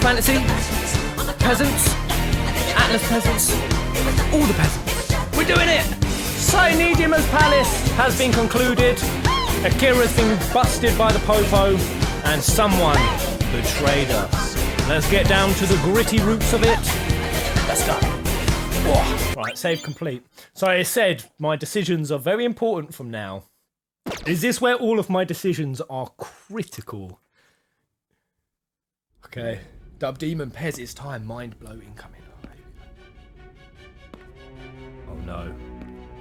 Fantasy, peasants, Atlas peasants, all the peasants. We're doing it! Cynidima's palace has been concluded. Akira's been busted by the Popo, and someone betrayed us. Let's get down to the gritty roots of it. Let's go. Oh. Right, save complete. So I said my decisions are very important from now. Is this where all of my decisions are critical? Okay. Dub Demon Pez, it's time. Mind blow incoming. Oh no.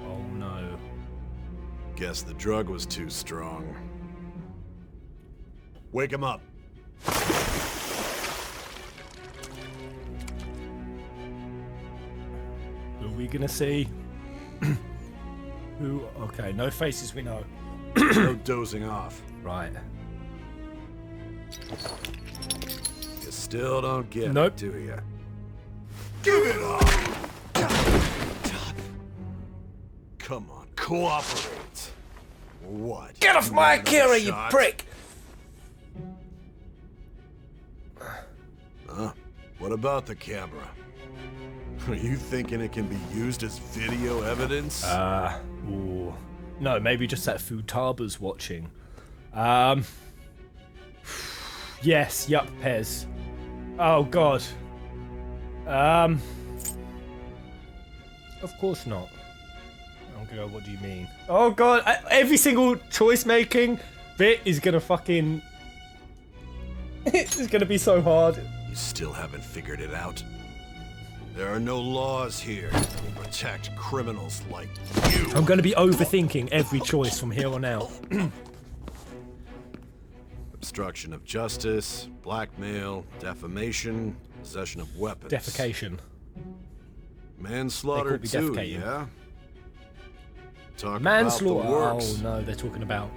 Oh no. Guess the drug was too strong. Wake him up. Who are we gonna see? Who? Okay, no faces we know. No dozing off. Right. You still don't get Nope. it, do you? Give it up! Come on, cooperate. What? Get off my Another Akira, you shot? prick! Huh? What about the camera? Are you thinking it can be used as video evidence? Ooh. No, maybe just that Futaba's watching. Yes, yup, Pez. Oh god. Of course not. I'm gonna go, what do you mean? Oh god, every single choice making bit is gonna fucking... It's gonna be so hard. You still haven't figured it out? There are no laws here that will protect criminals like you. I'm gonna be overthinking every choice from here on out. Obstruction of justice, blackmail, defamation, possession of weapons. Defecation. Manslaughter They call me too, defecating. yeah? Talk Manslaughter. about the works. Oh no, they're talking about...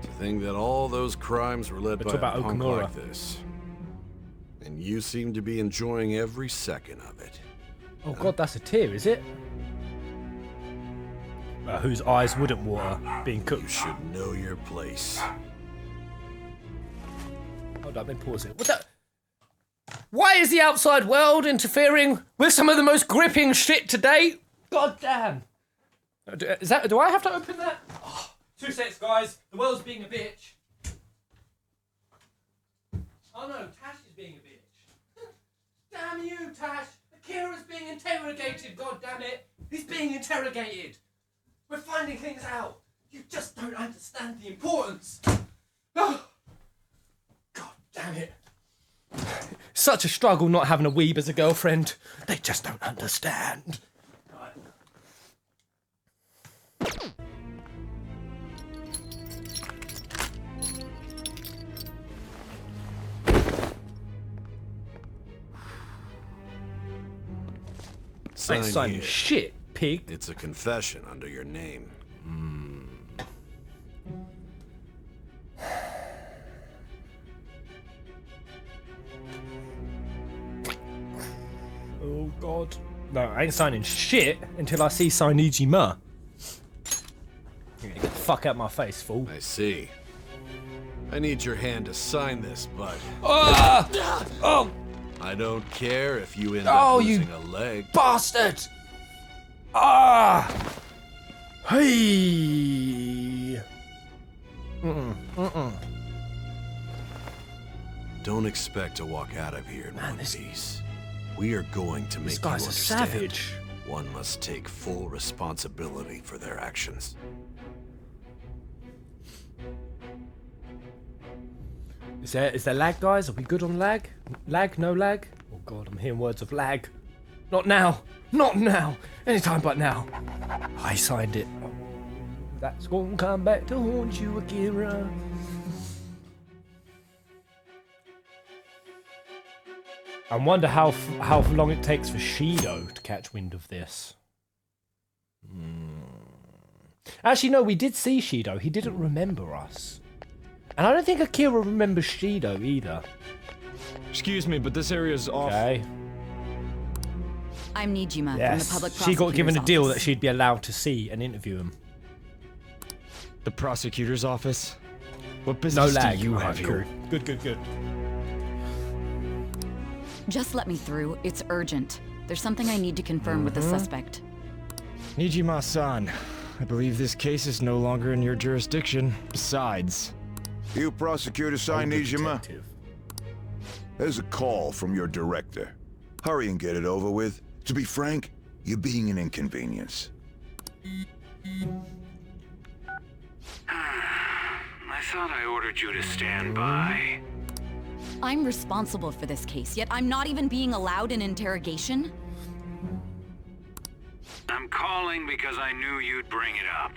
To think that all those crimes were led They by talk a about punk Okamura. like this. And you seem to be enjoying every second of it. Oh god, that's a tear, is it? Whose eyes wouldn't water, being You cooked. should know your place. Hold up, let me pause it. What the... Why is the outside world interfering with some of the most gripping shit to date? God damn. Is that... Do I have to open that? Oh, 2 seconds, guys. The world's being a bitch. Oh no, Tash is being a bitch. Damn you, Tash. Akira's being interrogated, god damn it. He's being interrogated. We're finding things out. You just don't understand the importance. Oh. God damn it. Such a struggle not having a weeb as a girlfriend. They just don't understand. I ain't signing here. shit, pig. It's a confession under your name. Oh god. No, I ain't signing shit until I see Sainijima. Get the fuck out my face, fool. I see. I need your hand to sign this, bud. Ah! Oh, I don't care if you end Oh, up you- losing a leg. bastard! Ah! Hey! Don't expect to walk out of here in one this- piece. We are going to make This you guy's a understand. savage. One must take full responsibility for their actions. Is there lag, guys? Are we good on lag? Lag? No lag? Oh god, I'm hearing words of lag. Not now! Not now! Anytime but now. I signed it. That's gonna come back to haunt you, Akira. I wonder how long it takes for Shido to catch wind of this. Actually, no, we did see Shido. He didn't remember us. And I don't think Akira remembers Shido either. Excuse me, but this area's off. Okay. I'm Nijima Yes. from the public She got given a prosecutor's deal office. that she'd be allowed to see and interview him. The prosecutor's office? What No business lag. do you Right, have cool. here? Good, good, good. Just let me through. It's urgent. There's something I need to confirm with the suspect. Nijima-san, I believe this case is no longer in your jurisdiction. Besides... You Prosecutor Nijima? There's a call from your director. Hurry and get it over with. To be frank, you're being an inconvenience. I thought I ordered you to stand by. I'm responsible for this case, yet I'm not even being allowed an interrogation? I'm calling because I knew you'd bring it up.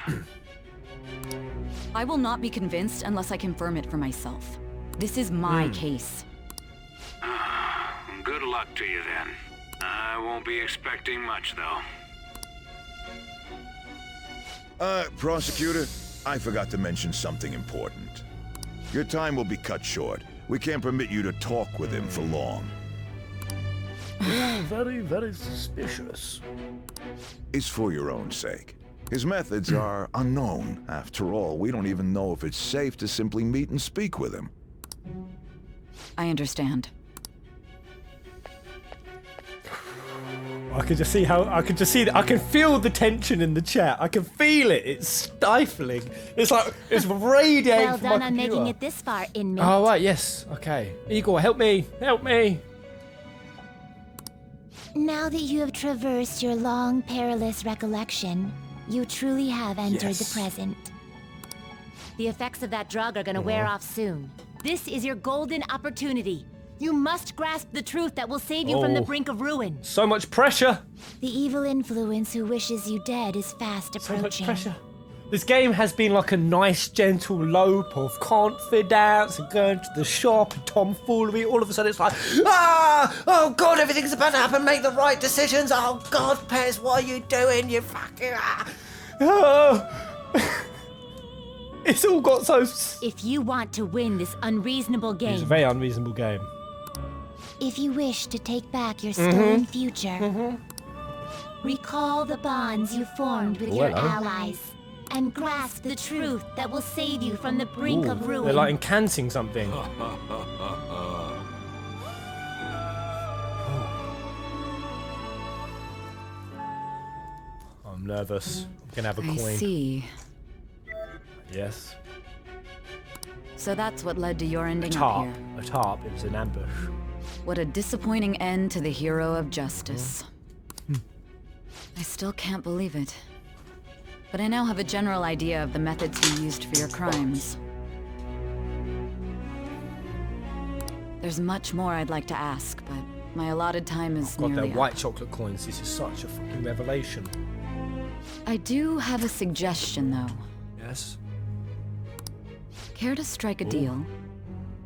I will not be convinced unless I confirm it for myself. This is my case. Good luck to you then. I won't be expecting much though. Prosecutor, I forgot to mention something important. Your time will be cut short. We can't permit you to talk with him for long. Very, very suspicious. It's for your own sake. His methods are unknown. After all, we don't even know if it's safe to simply meet and speak with him. I understand. I can just see I can feel the tension in the chat. I can feel it. It's stifling. It's like it's radiating Well from done my on computer. making it this far, inmate. Oh right, yes. Okay. Igor, help me. Help me. Now that you have traversed your long, perilous recollection, you truly have entered the present. The effects of that drug are gonna wear off soon. This is your golden opportunity. You must grasp the truth that will save you from the brink of ruin. So much pressure. The evil influence who wishes you dead is fast So approaching. much pressure. This game has been like a nice, gentle lope of confidence and going to the shop and tomfoolery. All of a sudden, it's like, oh God, everything's about to happen. Make the right decisions. Oh God, Pez, what are you doing? You fucking Oh. It's all got so. If you want to win this unreasonable It's a game, very unreasonable game. if you wish to take back your stolen future, recall the bonds you formed with your hello. allies, and grasp the truth that will save you from the brink of ruin. They're like incanting something. I'm nervous. I'm gonna have a I coin. see. Yes. So that's what led to your ending up Tarp. here. A tarp. It was an ambush. What a disappointing end to the hero of justice. I still can't believe it. But I now have a general idea of the methods you used for your crimes. There's much more I'd like to ask, but my allotted time is God, nearly they're up. white chocolate coins. This is such a fucking revelation. I do have a suggestion, though. Yes. Care to strike a deal?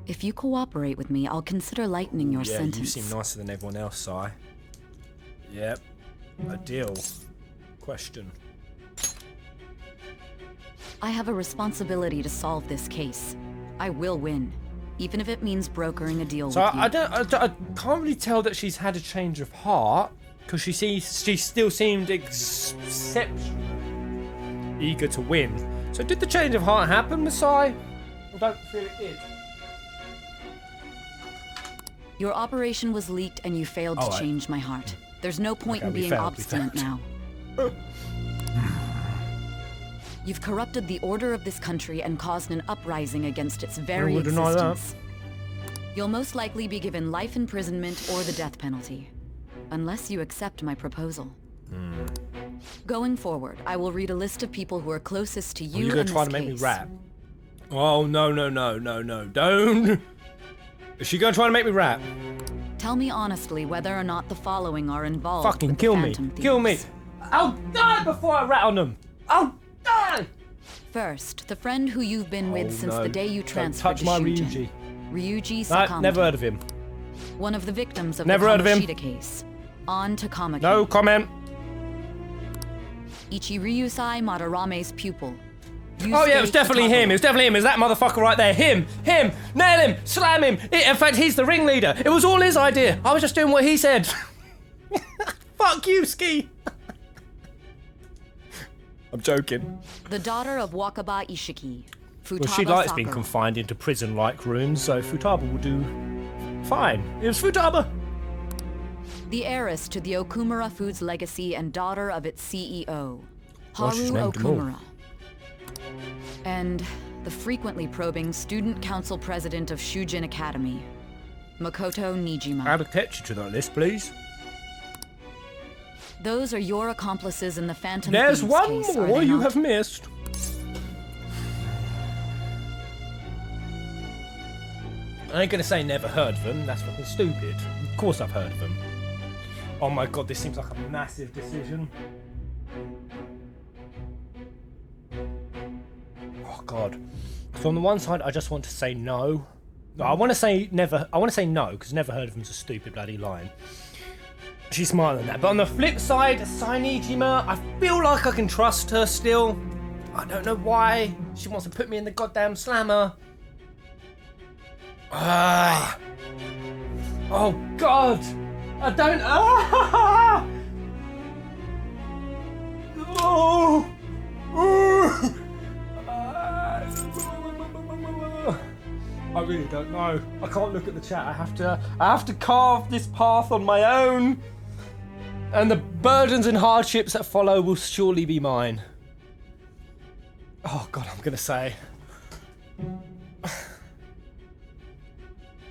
If you cooperate with me, I'll consider lightening your Yeah, sentence. you seem nicer than everyone else, Si. Yep. A deal. Question. I have a responsibility to solve this case. I will win, even if it means brokering a deal So with you. I can't really tell that she's had a change of heart because she still seemed exceptionally eager to win. So did the change of heart happen, Masai? I don't feel it did. Your operation was leaked and you failed to Alright. change my heart. There's no point Okay, in we being failed, we obstinate failed. now. You've corrupted the order of this country and caused an uprising against its very would deny that. existence. You'll most likely be given life imprisonment or the death penalty, unless you accept my proposal. Going forward, I will read a list of people who are closest to you You're gonna in try this to make me case. rap. Oh no, don't! Is she gonna try to make me rap? Tell me honestly whether or not the following are involved. Fucking with the kill me! Phantom Kill me! Thieves. I'll die before I rat on them! I'll die! First, the friend who you've been with since no. the day you Don't transferred touch to my Shujin. Ryuji. Ryuji No, Sakamoto. never heard of him. One of the victims of Never the heard of him. Kamoshida case. On to Kamaki. No comment. Ichiryusai Madarame's pupil. Oh yeah, it was definitely him. It was definitely him. It was that motherfucker right there. Him. Nail him. Slam him. In fact, he's the ringleader. It was all his idea. I was just doing what he said. Fuck you, Ski. I'm joking. The daughter of Wakaba Ishiki. Futaba Well, she likes being Sakura. confined into prison-like rooms, so Futaba will do fine. It was Futaba. The heiress to the Okumura Foods legacy and daughter of its CEO, Well, she's Haru named them all. Okumura. And the frequently probing student council president of Shujin Academy, Makoto Nijima. Add a catch to that list, please. Those are your accomplices in the Phantom There's Thieves one case, are more they you not? have missed. I ain't gonna say never heard of them. That's fucking stupid. Of course I've heard of them. Oh my god, this seems like a massive decision. Oh god. So on the one side, I just want to say no. No, I want to say never. I want to say no because never heard of them's a stupid bloody line. She's smarter than that. But on the flip side, Sainijima, I feel like I can trust her still. I don't know why she wants to put me in the goddamn slammer. Ah. Oh god. I don't. Ah. Oh. Oh. I really don't know. I can't look at the chat. I have to carve this path on my own. And the burdens and hardships that follow will surely be mine. Oh god, I'm gonna say.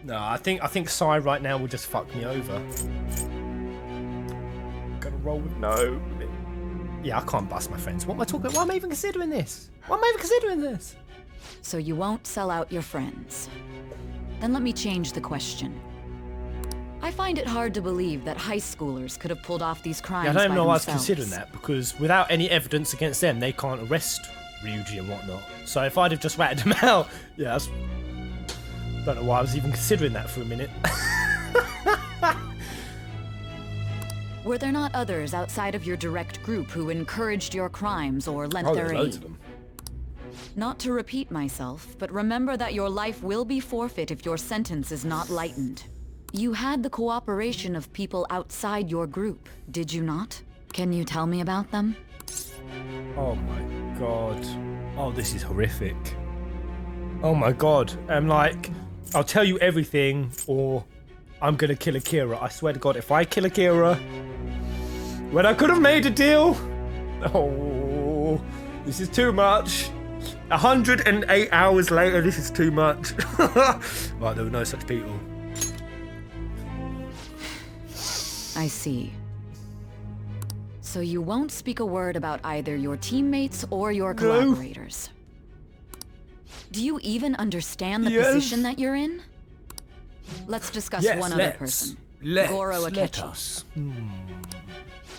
No, I think Sai right now will just fuck me over. I'm gonna roll with no. Yeah, I can't bust my friends. What am I talking about? Why am I even considering this? Why am I even considering this? So you won't sell out your friends. Then let me change the question. I find it hard to believe that high schoolers could have pulled off these crimes Yeah, I don't even by know why I was themselves. considering that, because without any evidence against them, they can't arrest Ryuji and whatnot. So if I'd have just ratted them out, yeah, that's... Don't know why I was even considering that for a minute. Were there not others outside of your direct group who encouraged your crimes or lent their there's loads aid? of them. Not to repeat myself, but remember that your life will be forfeit if your sentence is not lightened. You had the cooperation of people outside your group, did you not? Can you tell me about them? Oh my god. Oh, this is horrific. Oh my god. I'm like, I'll tell you everything, or I'm gonna kill Akira. I swear to god, if I kill Akira, when I could have made a deal. Oh, this is too much. 108 hours later, this is too much. Right, there were no such people. I see. So you won't speak a word about either your teammates or your collaborators. Do you even understand the position that you're in? Let's discuss one other person. Goro Akechi.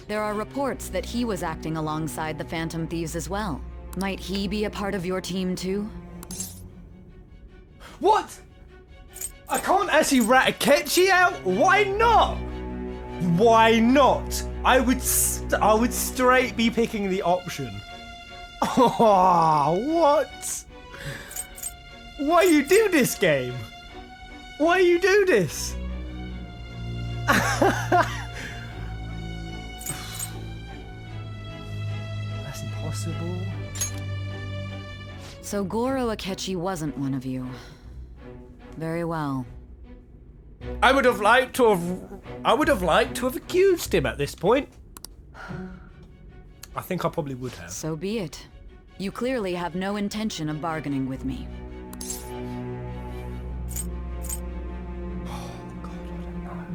There are reports that he was acting alongside the Phantom Thieves as well. Might he be a part of your team too? What? I can't actually rat Akechi out? Why not? Why not? I would straight be picking the option. Oh, what? Why you do this game? Why you do this? That's impossible. So Goro Akechi wasn't one of you. Very well. I would have liked to have accused him at this point. I think I probably would have. So be it. You clearly have no intention of bargaining with me. Oh god, I don't know.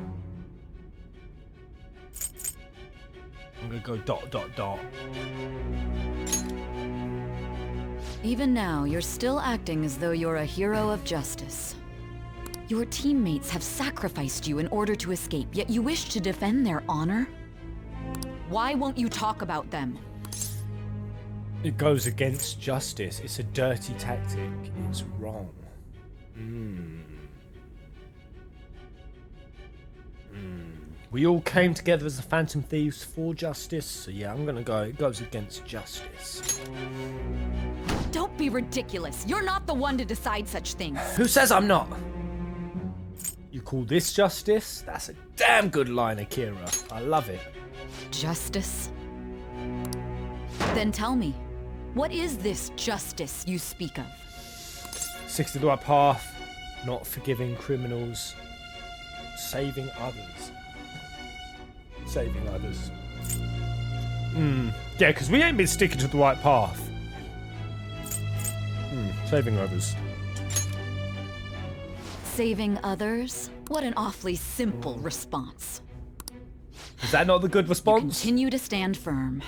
I'm gonna go ... Even now, you're still acting as though you're a hero of justice. Your teammates have sacrificed you in order to escape, yet you wish to defend their honor? Why won't you talk about them? It goes against justice. It's a dirty tactic. It's wrong. We all came together as the Phantom Thieves for justice, so yeah, I'm gonna go, it goes against justice. Don't be ridiculous. You're not the one to decide such things. Who says I'm not? You call this justice? That's a damn good line, Akira. I love it. Justice? Then tell me, what is this justice you speak of? 60 the right path, not forgiving criminals, saving others. Saving others. Yeah, because we ain't been sticking to the right path. Saving others. Saving others? What an awfully simple response. Is that not the good response? Continue to stand firm.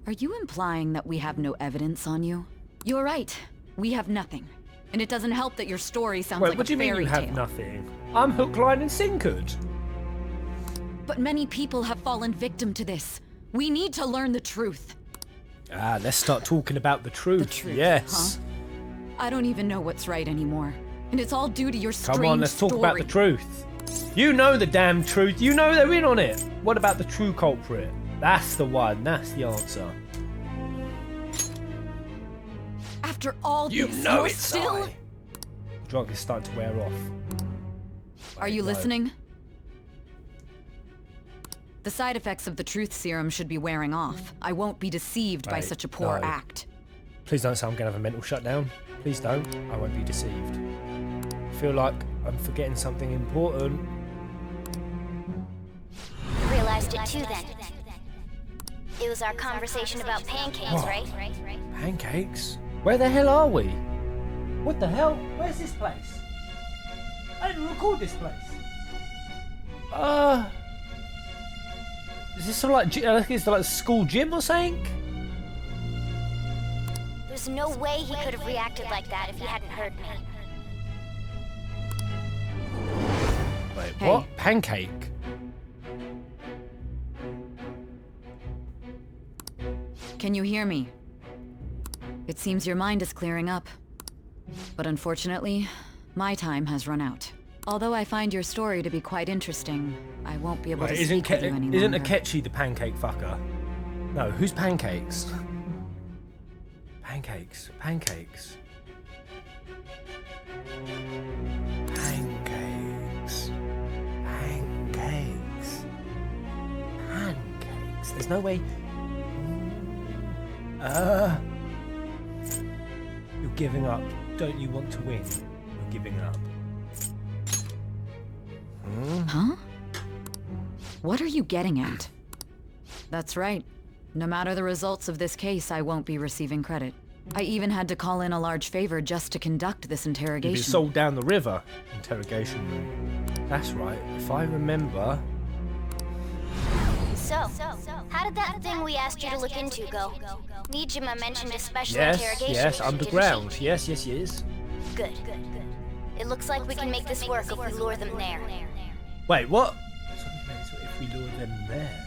Are you implying that we have no evidence on you? You're right. We have nothing. And it doesn't help that your story sounds Wait, like what do a you mean fairy you tale. have nothing? I'm hook, line, and sinkered. But many people have fallen victim to this. We need to learn the truth. Let's start talking about the truth. The truth, yes. huh? I don't even know what's right anymore. And it's all due to your strange Come on, let's talk story. about the truth. You know the damn truth. You know they're in on it. What about the true culprit? That's the one. That's the answer. After all You this, know you're it's still... I. The drug is starting to wear off. Are you No. listening? The side effects of the truth serum should be wearing off. I won't be deceived by Wait, such a poor no. act. Please don't say I'm going to have a mental shutdown. Please don't. I won't be deceived. I feel like I'm forgetting something important. Realized it too then. It was our conversation about pancakes, Oh. right? Pancakes? Where the hell are we? What the hell? Where's this place? I didn't record this place. Is this sort of like, I think it's like a school gym or something? There's no way he could have reacted like that if he hadn't heard me. Wait, Hey. what? Pancake? Can you hear me? It seems your mind is clearing up. But unfortunately, my time has run out. Although I find your story to be quite interesting, I won't be able Wait, to isn't speak with you any longer. isn't Akechi the pancake fucker? No, who's Pancakes? Pancakes. Pancakes. Pancakes. Pancakes. Pancakes. There's no way. You're giving up. Don't you want to win? You're giving up. Huh? What are you getting at? That's right. No matter the results of this case, I won't be receiving credit. I even had to call in a large favor just to conduct this You've been interrogation. sold down the river. Interrogation room. That's right. If I remember. So, how did that thing we asked you to look into go? Nijima mentioned a special Yes, interrogation yes, unit, underground. didn't Yes, yes, yes. she? Good. It looks like we can make this work if we lure them there. Wait, what? If we lure them there.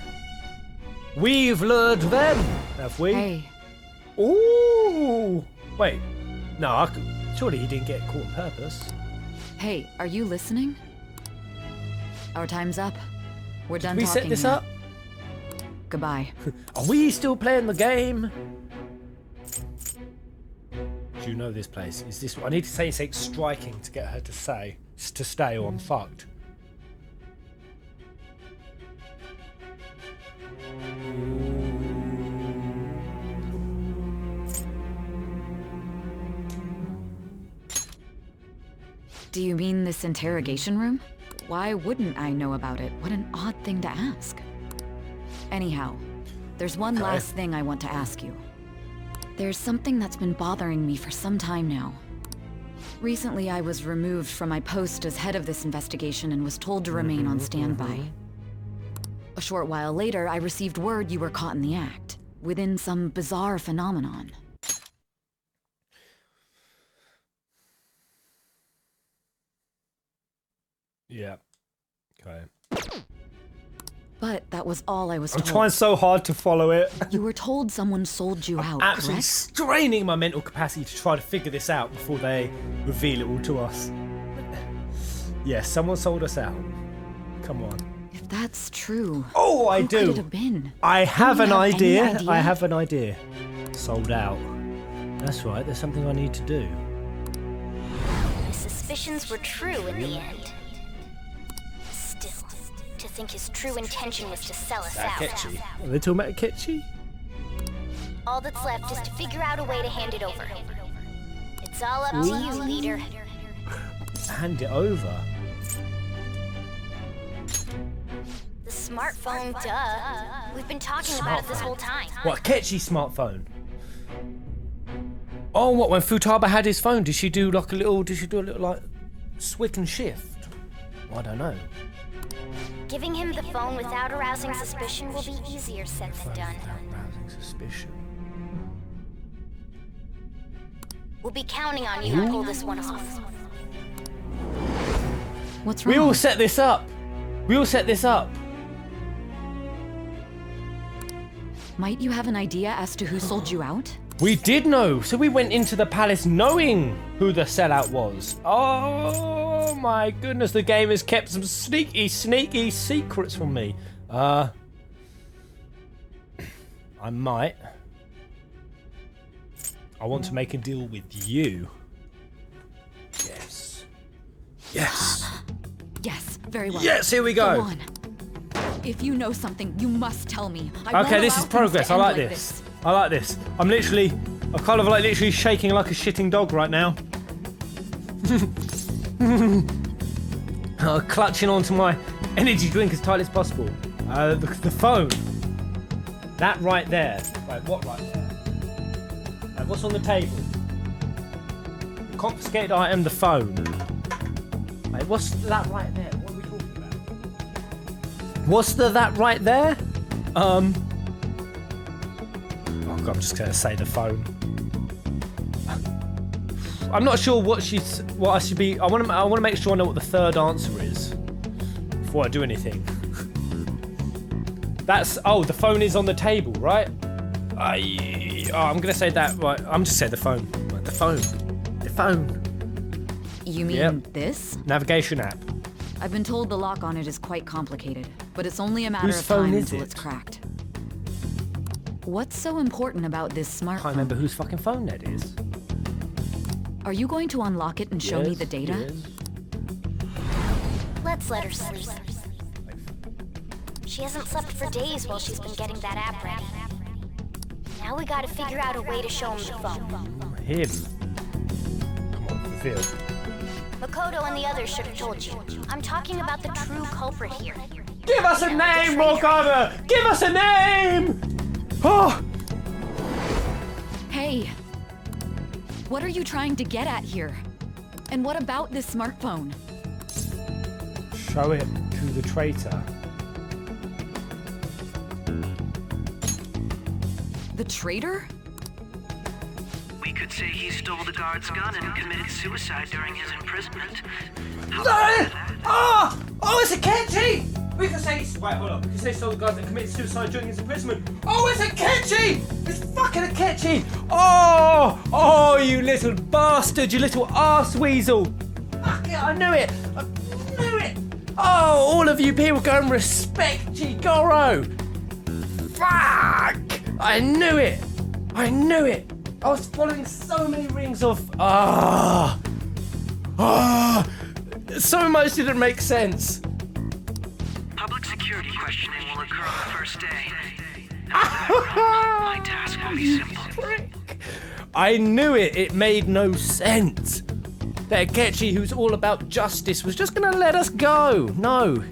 We've lured them, have we? Hey, Ooh! Wait. No, surely he didn't get caught on purpose. hey, are you listening? Our time's up. We're done We talking set this here. up? Goodbye. Are we still playing the game? Do you know this place? Is this? I need to say something striking to get her to say to stay, or I'm fucked. Do you mean this interrogation room? Why wouldn't I know about it? What an odd thing to ask. Anyhow, there's one Okay. last thing I want to ask you. There's something that's been bothering me for some time now. Recently, I was removed from my post as head of this investigation and was told to remain on standby. A short while later, I received word you were caught in the act, within some bizarre phenomenon. Yeah. Okay. But that was all I was I'm told. trying so hard to follow it. You were told someone sold you out, Absolutely correct? straining my mental capacity to try to figure this out before they reveal it all to us. Yes, someone sold us out. Come on. If that's true, Oh, I who do. could it have been? I have you an have any idea. idea? I have an idea. Sold out. That's right. There's something I need to do. His suspicions were true in the end. Still, to think his true intention was to sell us out. Akechi. Are they talking about Akechi? All that's left is to figure out a way to hand it over. It's all up to you, leader. Hand it over. The smartphone, duh. We've been talking about it this whole time. What, Akechi smartphone? Oh, what, when Futaba had his phone, did she do like a little, like, switch and shift? Well, I don't know. Giving him the phone without arousing suspicion will be easier said than done. Arousing suspicion. We'll be counting on you to pull this one off. What's wrong? We all set this up. Might you have an idea as to who sold you out? We did know, so we went into the palace knowing who the sellout was. Oh my goodness, the game has kept some sneaky secrets from me. I want to make a deal with you. Yes. Yes, very well. Yes, here we go. Go on. If you know something, you must tell me. Okay, this is progress. I like this. I'm kind of like literally shaking like a shitting dog right now. Clutching onto my energy drink as tight as possible. The phone. That right there. Right, what right there? What's on the table? The confiscated item, the phone. Wait, what's that right there? What are we talking about? What's that right there? Oh God, I'm just gonna say the phone. I'm not sure what I should be. I want to make sure I know what the third answer is before I do anything. The phone is on the table, right? I'm gonna say that. Right, I'm just saying the phone. Right, the phone. You mean this? Navigation app. I've been told the lock on it is quite complicated, but it's only a matter Whose of phone time is until it? it's cracked. What's so important about this I smartphone? can't remember whose fucking phone that is. Are you going to unlock it and show me the data? Yes. Let's let her sleep. She hasn't slept for days while she's been getting that app ready. Now we gotta figure out a way to show him the phone. Him. Come on, reveal. Makoto and the others should have told you. I'm talking about the true culprit here. Give us a name, Morgana! Give us a name! Oh! Hey! What are you trying to get at here? And what about this smartphone? Show it to the traitor. The traitor? We could say he stole the guard's gun and committed suicide during his imprisonment. It's Akechi! We could say wait, hold on. We could say stole the guard and committed suicide during his imprisonment. Oh, it's Akechi! It's fucking Akechi! Oh, you little bastard! You little arse weasel! Fuck it! I knew it! Oh, all of you people go and respect Jigoro! Fuck! I knew it! I was following so many rings of so much didn't make sense. Public security questioning will occur on the first day. My task will be simple. I knew it. It made no sense. That Akechi, who's all about justice, was just gonna let us go. No,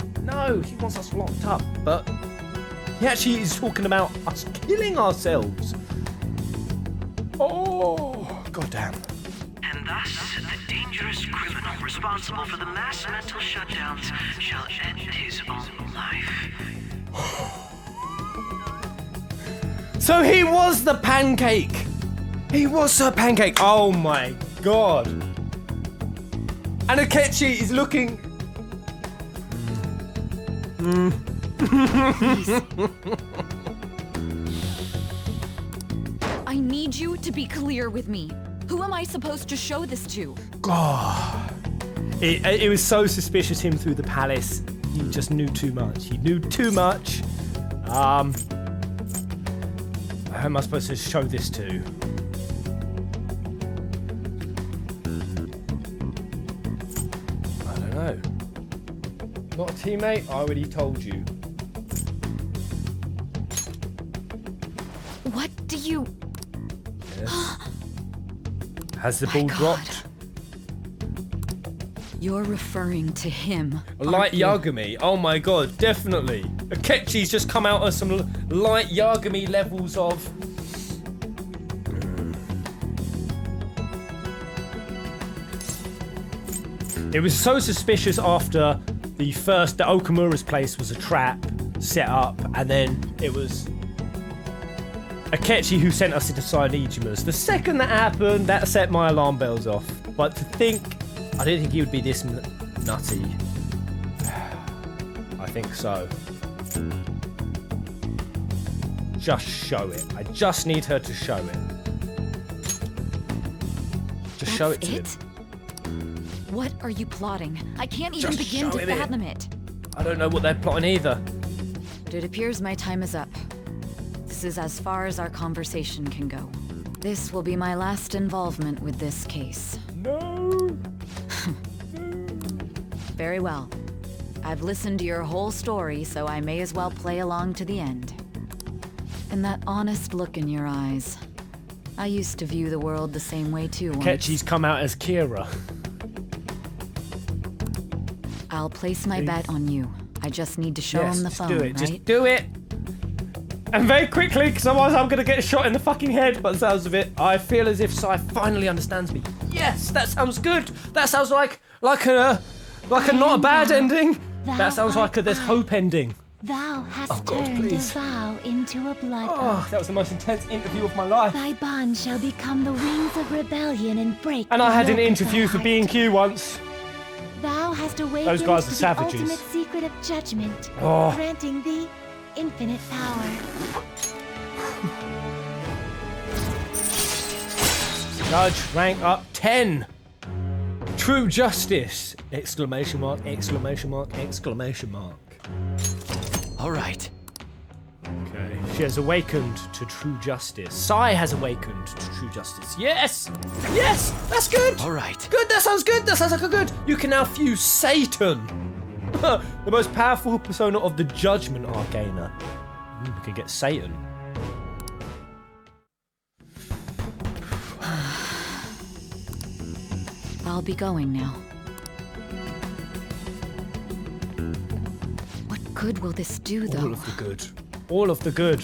he wants us locked up, but he actually is talking about us killing ourselves. Oh, goddamn. And thus, the dangerous criminal responsible for the mass mental shutdowns shall end his own life. So he was the pancake. Oh my god. And Akechi is looking. I need you to be clear with me. Who am I supposed to show this to? God. It was so suspicious him through the palace. He just knew too much. Who am I supposed to show this to? I don't know. Not a teammate? I already told you. What do you... Yes. Has the ball God. dropped? You're referring to him. Light Yagami. Oh my god, definitely. Akechi's just come out of some light Yagami levels of... It was so suspicious after the Okamura's place was a trap set up, and then it was Akechi who sent us into Sainijima's. The second that happened, that set my alarm bells off. But to think, I didn't think he would be this nutty. I think so. Just show it. I just need her to show it. Just show it to him. What are you plotting? I can't even begin to fathom it. I don't know what they're plotting either. But it appears my time is up. This is as far as our conversation can go. This will be my last involvement with this case. No. Very well. I've listened to your whole story, so I may as well play along to the end. And that honest look in your eyes. I used to view the world the same way too once. Akechi's come out as Kira. I'll place my bet on you. I just need to show him the phone, right? Just do it. And very quickly, because otherwise I'm going to get shot in the fucking head by the sounds of it. I feel as if Sai finally understands me. Yes, that sounds good. That sounds like a not a bad ending. That sounds like there's hope ending. Thou hast turned a vow into a blood oath. That was the most intense interview of my life. Thy bond shall become the wings of rebellion and break. And I had an yoke of interview the for heart. B&Q once. Thou hast awakened Those guys are to savages. the ultimate secret of judgment, Oh. granting thee infinite power. Judge, rank up 10. True justice! Exclamation mark, exclamation mark, exclamation mark. All right. Okay. She has awakened to true justice. Sai has awakened to true justice. Yes! Yes! That's good! All right. Good, that sounds good! That sounds like a good... You can now fuse Satan! The most powerful persona of the Judgment Arcana. We can get Satan. I'll be going now. What good will this do, though? All of the good. All of the good.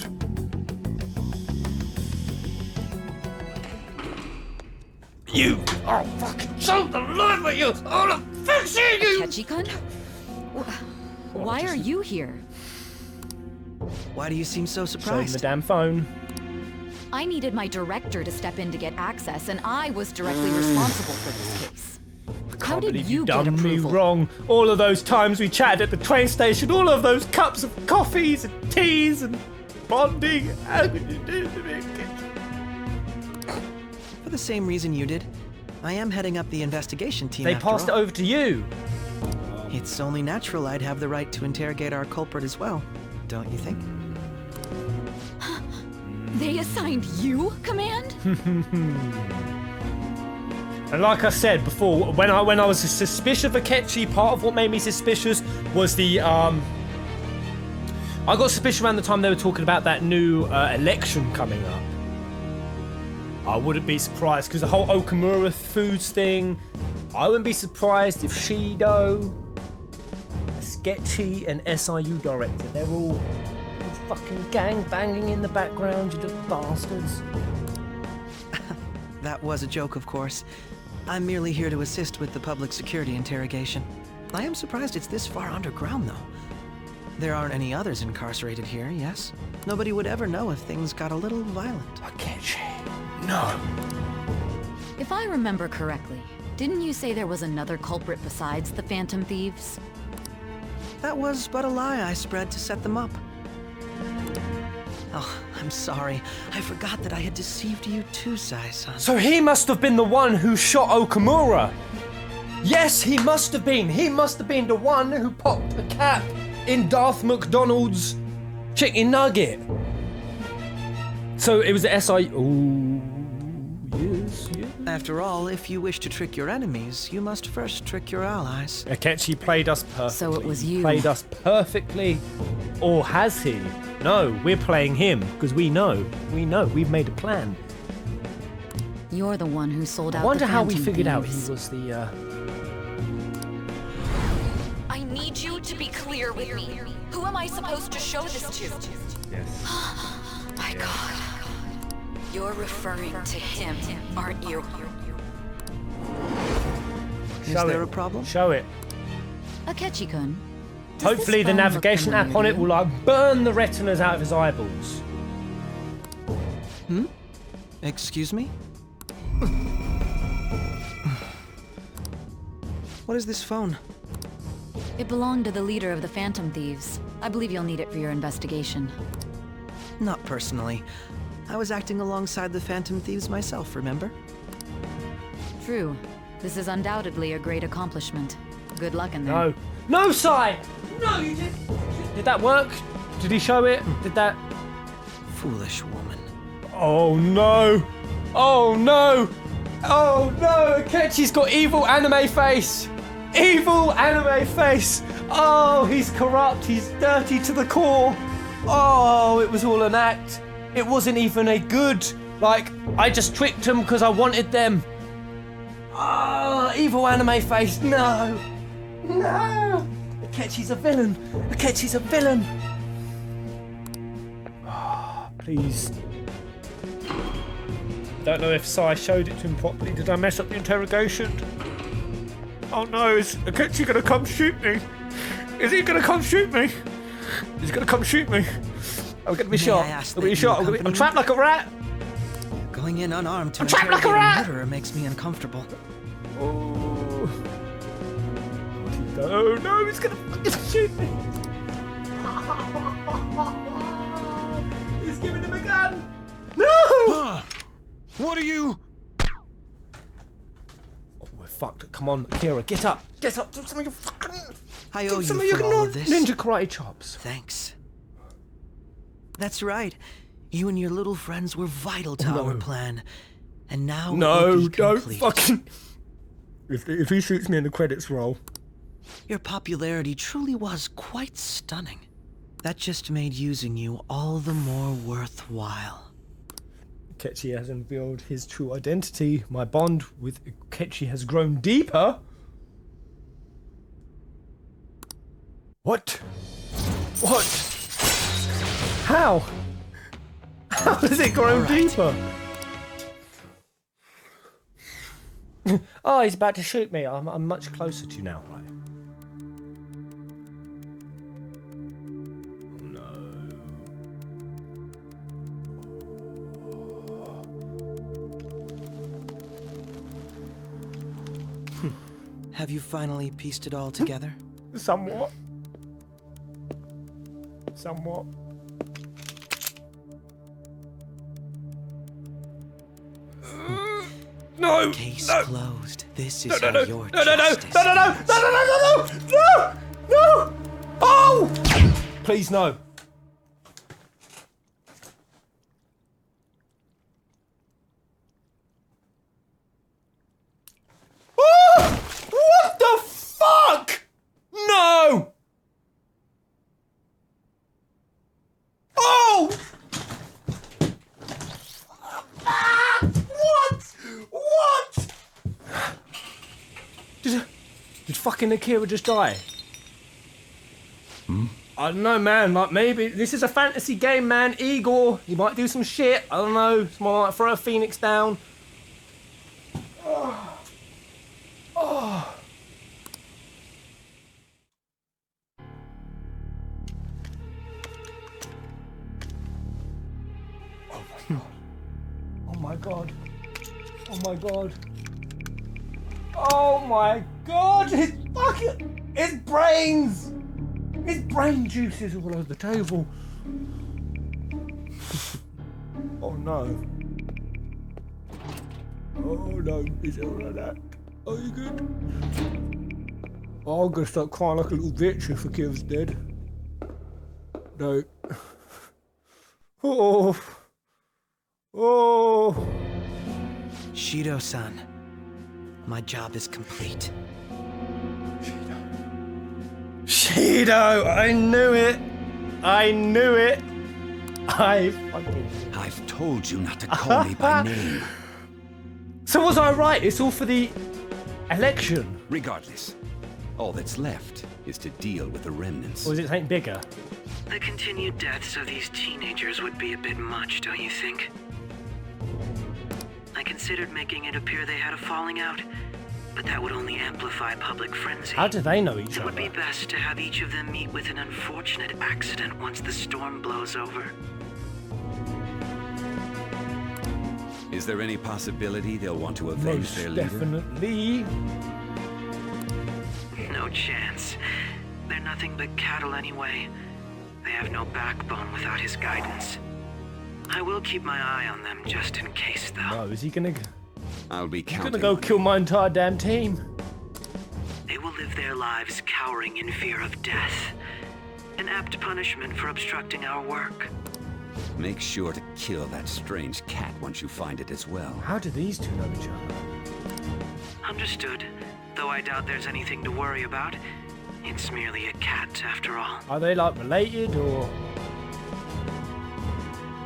You are fucking so alive with you! All of fixing you! Akechi-kun? Why are you here? Why do you seem so Show him surprised? the damn phone. I needed my director to step in to get access, and I was directly responsible for this case. How did you get done me approval? wrong? All of those times we chatted at the train station, all of those cups of coffees and teas and bonding. How could you do to me? For the same reason you did. I am heading up the investigation team. They after passed it all. over to you. It's only natural I'd have the right to interrogate our culprit as well, don't you think? They assigned you command? And like I said before, when I was suspicious of Akechi, part of what made me suspicious was the I got suspicious around the time they were talking about that new election coming up. I wouldn't be surprised because the whole Okamura foods thing. I wouldn't be surprised if Shido, Sketchy, and SIU director, they're all fucking gang banging in the background, you little bastards. That was a joke, of course. I'm merely here to assist with the public security interrogation. I am surprised it's this far underground, though. There aren't any others incarcerated here, yes? Nobody would ever know if things got a little violent. Akechi, no. If I remember correctly, didn't you say there was another culprit besides the Phantom Thieves? That was but a lie I spread to set them up. Oh, I'm sorry. I forgot that I had deceived you too, Sai-san. So he must have been the one who shot Okamura. Yes, he must have been. He must have been the one who popped a cap in Darth McDonald's chicken nugget. So it was the SI. Ooh, yes, yes. After all, if you wish to trick your enemies, you must first trick your allies. Akechi played us perfectly. So it was you. Played us perfectly. Or has he? No, we're playing him because we know. We've made a plan. You're the one who sold out I wonder the how we Phantom figured out he Thieves. was the. I need you to be clear with me. Who am I supposed to show this to? Yes. My God. You're referring to him, aren't you? Is there a problem? Show it. Akechi-kun. Hopefully the navigation app on it will like burn the retinas out of his eyeballs. Excuse me? What is this phone? It belonged to the leader of the Phantom Thieves. I believe you'll need it for your investigation. Not personally. I was acting alongside the Phantom Thieves myself, remember? True. This is undoubtedly a great accomplishment. Good luck in there. No. No, Sai! No, you did. Did that work? Did he show it? Did that? Foolish woman. Oh no! Oh no! Oh no! Akechi's got evil anime face! Evil anime face! Oh, he's corrupt. He's dirty to the core. Oh, it was all an act. It wasn't even a good. Like, I just tricked him because I wanted them. Oh, evil anime face. No! No! Akechi's a villain. Akechi's a villain. Oh, please. Don't know if Sai showed it to him properly. Did I mess up the interrogation? Oh no, is Akechi gonna come shoot me? Is he gonna come shoot me? He's gonna come shoot me. I'm gonna be shot. I'm gonna be shot. I'm trapped like a rat. Going in unarmed to I'm trapped like a rat. murderer makes me uncomfortable. Oh. No, no, he's gonna fucking shoot me. He's giving him a gun. No! What are you? Oh, we're fucked. Come on, Kira, get up. Get up. Do some of your fucking. I owe you some of for your all of this. ninja karate chops. Thanks. That's right. You and your little friends were vital to our plan. And now No, don't fucking. If he shoots me in the credits roll. Your popularity truly was quite stunning. That just made using you all the more worthwhile. Akechi has unveiled his true identity. My bond with Akechi has grown deeper. What? What? How? How has it grown deeper? Oh, he's about to shoot me. I'm much closer to you now, right? Have you finally pieced it all together? Somewhat. Somewhat. No! Case No! closed. This is No, no, how no! your No, no, no! No, justice no, no! No, is. no, no, no, no! No! No! Oh! Please, no. Oh! What the fuck? No! Oh! Ah! What? What? Did fucking Akira just die? I don't know, man. Like, maybe this is a fantasy game, man. Igor, he might do some shit. I don't know. Someone might throw a phoenix down. Oh. Oh. Oh my god. Oh my god. Oh my god. His fucking. His brains. His brain juice is all over the table. Oh no. Oh no, is it all like that? Are you good? Oh, I'm gonna start crying like a little bitch if Akira's dead. No. Oh. Oh. Shido-san, my job is complete. Shido, I knew it. I knew it. I've told you not to call me by name. So was I right? It's all for the election. Regardless, All that's left is to deal with the remnants. Or is it something bigger? The continued deaths of these teenagers would be a bit much, don't you think? I considered making it appear they had a falling out, but that would only amplify public frenzy. How do they know each It other? would be best to have each of them meet with an unfortunate accident once the storm blows over. Is there any possibility they'll want to avenge Most their leader? definitely. No chance. They're nothing but cattle anyway. They have no backbone without his guidance. I will keep my eye on them just in case, though. Oh, is he gonna? I'll be He's counting gonna go on kill my entire damn team. They will live their lives cowering in fear of death. An apt punishment for obstructing our work. Make sure to kill that strange cat once you find it as well. How do these two know each other? Understood. Though I doubt there's anything to worry about. It's merely a cat, after all. Are they like related, or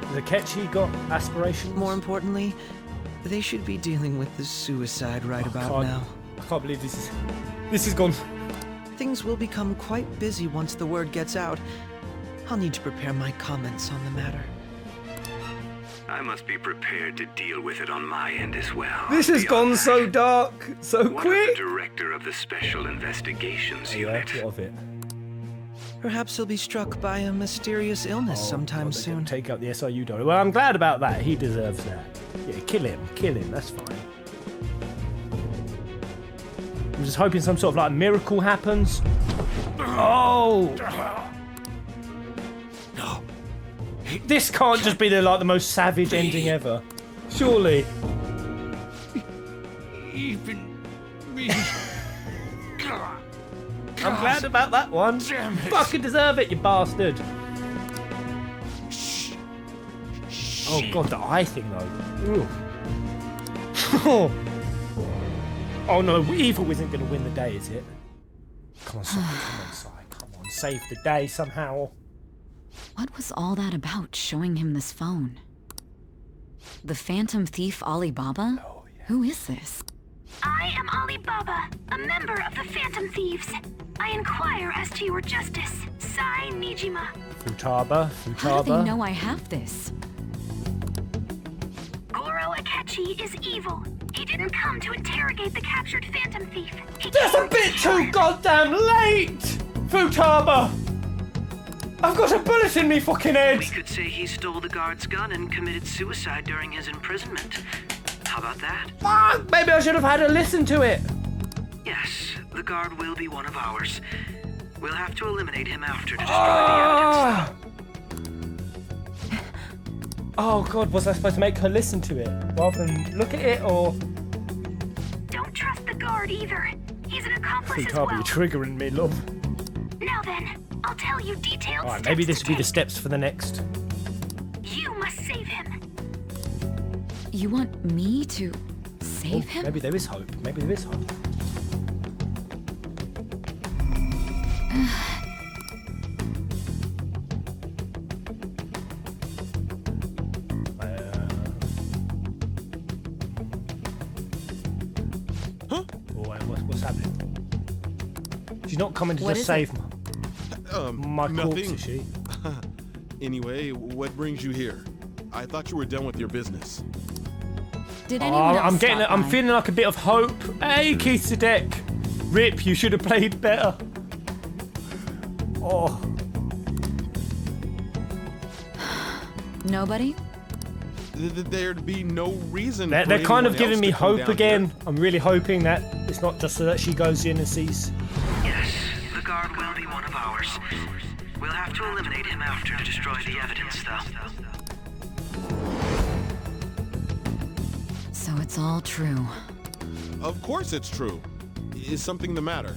has Akechi got aspirations? More importantly, they should be dealing with the suicide right about now. I can't believe this is gone. Things will become quite busy once the word gets out. I'll need to prepare my comments on the matter. I must be prepared to deal with it on my end as well. This has Beyond gone that, so dark, so one of quick. the director of the Special Investigations Unit. What of it? Perhaps he'll be struck by a mysterious illness sometime soon. Take out the SIU dollar. Well, I'm glad about that. He deserves that. Yeah, kill him. That's fine. I'm just hoping some sort of like miracle happens. Oh! No. This can't just be the most savage ending ever. Surely. Even me. I'm glad about that one. Damn it. Fucking deserve it, you bastard. Oh god, the eye thing though. Ooh. Oh no, evil isn't going to win the day, is it? Come on, Sai. Come on, save the day somehow. What was all that about, showing him this phone? The Phantom Thief Alibaba? Oh, yeah. Who is this? I am Alibaba, a member of the Phantom Thieves. I inquire as to your justice, Sai Nijima. Futaba. How do they know I have this? Goro Akechi is evil. He didn't come to interrogate the captured Phantom Thief. That's a bit too goddamn late! Futaba! I've got a bullet in me fucking head! We could say he stole the guard's gun and committed suicide during his imprisonment. How about that? Fuck! Maybe I should have had a listen to it! Yes, the guard will be one of ours. We'll have to eliminate him after to destroy the evidence. Oh god, was I supposed to make her listen to it rather than look at it, or? Don't trust the guard either. He's an accomplice as Futaba, well. you're triggering me, love. Now then, I'll tell you detailed Alright, steps maybe this to will be the take. steps for the next. You must save him. You want me to save him? Maybe there is hope. Maybe there is hope. Huh? What's happening? She's not coming to What just is save it? my corpse, Nothing. is she? Anyway, what brings you here? I thought you were done with your business. Did anyone else I'm getting. stop I'm by? feeling like a bit of hope. Hey, Keith Sedek. Rip, you should have played better. Oh. Nobody? There'd be no reason. They're for kind of anyone giving else me to come hope down again. here. I'm really hoping that it's not just so that she goes in and sees. Yes, the guard will be one of ours. We'll have to eliminate him after to destroy the evidence, though. So it's all true. Of course it's true. Is something the matter?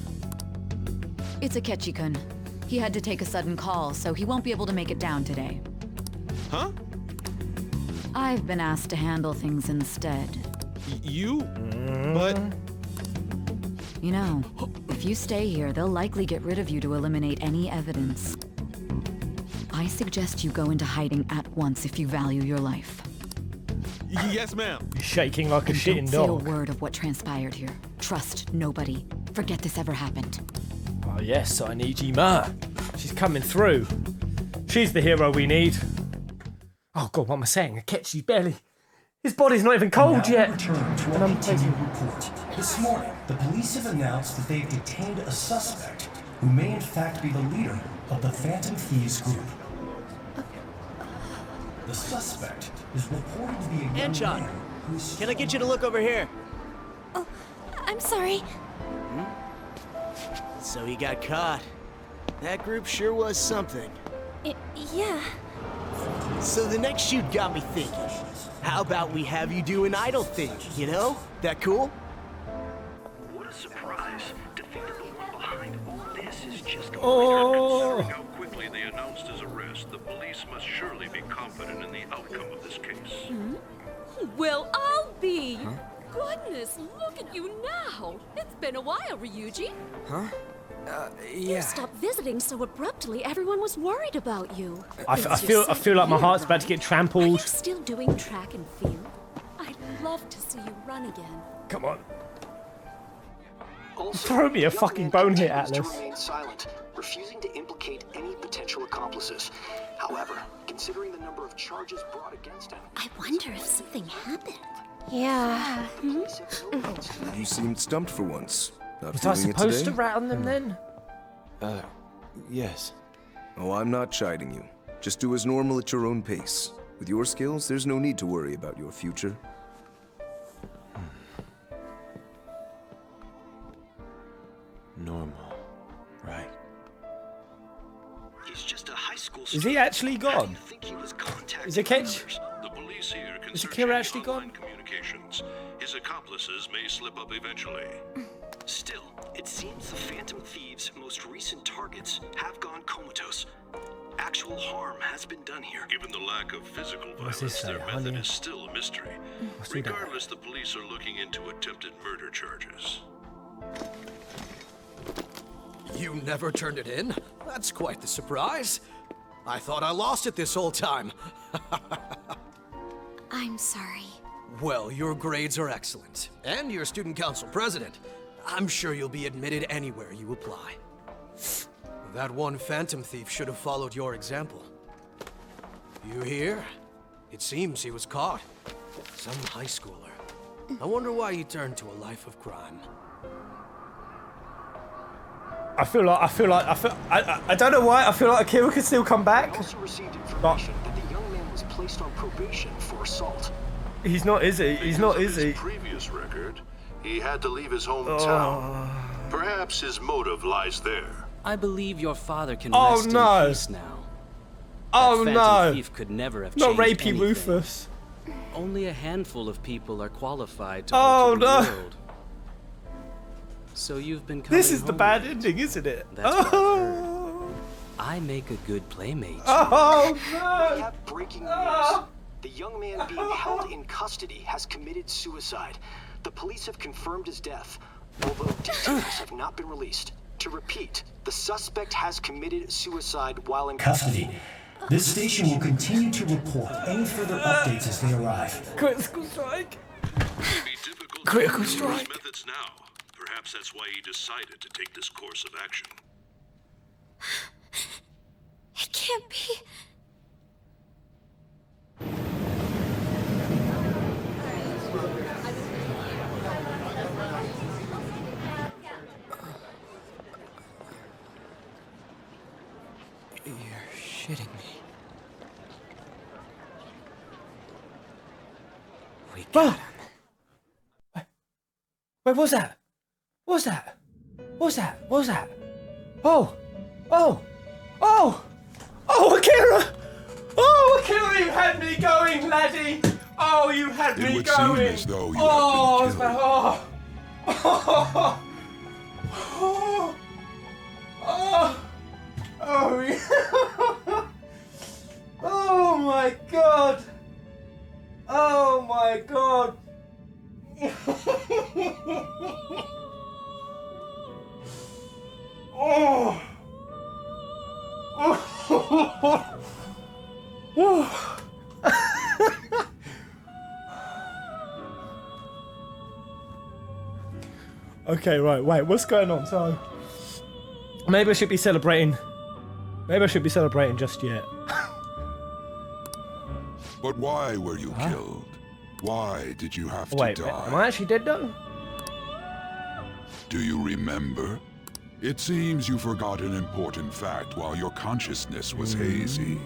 It's Akechi-kun. He had to take a sudden call, so he won't be able to make it down today. Huh? I've been asked to handle things instead. You? But... You know, if you stay here, they'll likely get rid of you to eliminate any evidence. I suggest you go into hiding at once if you value your life. Yes, ma'am. You're shaking like a And shitting don't say a dog. word of what transpired here. Trust nobody. Forget this ever happened. Oh yes, Sainijima. She's coming through. She's the hero we need. Oh god, what am I saying? Akechi's barely... His body's not even cold yet. Return to our continuing report. This morning, the police have announced that they've detained a suspect who may in fact be the leader of the Phantom Thieves group. The suspect is reported to be a young man who's... Can I get you to look over here? Oh, I'm sorry. So he got caught. That group sure was something. Yeah. So the next shoot got me thinking. How about we have you do an idol thing, you know? That cool? What a surprise. To think that the one behind all this is just a Oh. How quickly they announced his arrest, the police must surely be confident in the outcome of this case. Well, I'll be. Goodness, look at you now. It's been a while, Ryuji. Huh? You stopped visiting so abruptly, everyone was worried about you. I feel like my heart's about to get Are you trampled. still doing track and field? I'd love to see you run again. Come on. Throw me a fucking bone here, Atlas. Remain silent, refusing to implicate any potential accomplices. However, considering the number of charges brought against him, I wonder if something happened. Yeah. You seemed stumped for once. Not Was I feeling it supposed to today? rat on them then? Yes. Oh, I'm not chiding you. Just do as normal at your own pace. With your skills, there's no need to worry about your future. Normal. Right. He's just a high school Is he actually gone? Is Akechi? The police here can Is search Akira his actually online gone? communications. His accomplices may slip up eventually. still, it seems the Phantom Thieves' most recent targets have gone comatose. Actual harm has been done here. Given the lack of physical What's this violence, say, their method honey? is still a mystery. What's he done? Regardless, the police are looking into attempted murder charges. You never turned it in? That's quite the surprise. I thought I lost it this whole time. I'm sorry. Well, your grades are excellent, and you're student council president. I'm sure you'll be admitted anywhere you apply. That one phantom thief should have followed your example. You hear? It seems he was caught. Some high schooler. I wonder why he turned to a life of crime. I don't know why, I feel like Akira could still come back. Also received information that the young man was placed on probation for assault. He's not, is he? He's not, is he? His previous record, he had to leave his hometown. Perhaps his motive lies there. I believe your father can Oh, rest no. in peace now. Oh, that no. Phantom Thief could never have Not changed Rapey anything. Rufus. Only a handful of people are qualified to Oh, alter the no. world. So you've been coming This is the home bad late. ending, isn't it? That's what I've heard. I make a good playmate. Oh, We no. have breaking news. The young man being held in custody has committed suicide. The police have confirmed his death, although details have not been released. To repeat, the suspect has committed suicide while in Custody. This station will continue to report any further updates as they arrive. Critical strike. Difficult Critical to use strike. methods now. Perhaps that's why he decided to take this course of action. It can't be. You're shitting me. We got him. Wait, what was that? What was that? What was that? What was that? Oh! Oh! Oh! Oh, Akira! Oh, Akira, you had me going, laddie! Oh, you had It me would going! seem as though you oh, have been killed. oh! Oh! Oh! Oh! Oh, yeah. Oh my god! Oh my god! Oh! Oh! Okay, right, wait, what's going on? So, Maybe I should be celebrating. Maybe I should be celebrating just yet. But why were you killed? Why did you have Wait, to die? am I actually dead though? Do you remember? It seems you forgot an important fact while your consciousness was hazy.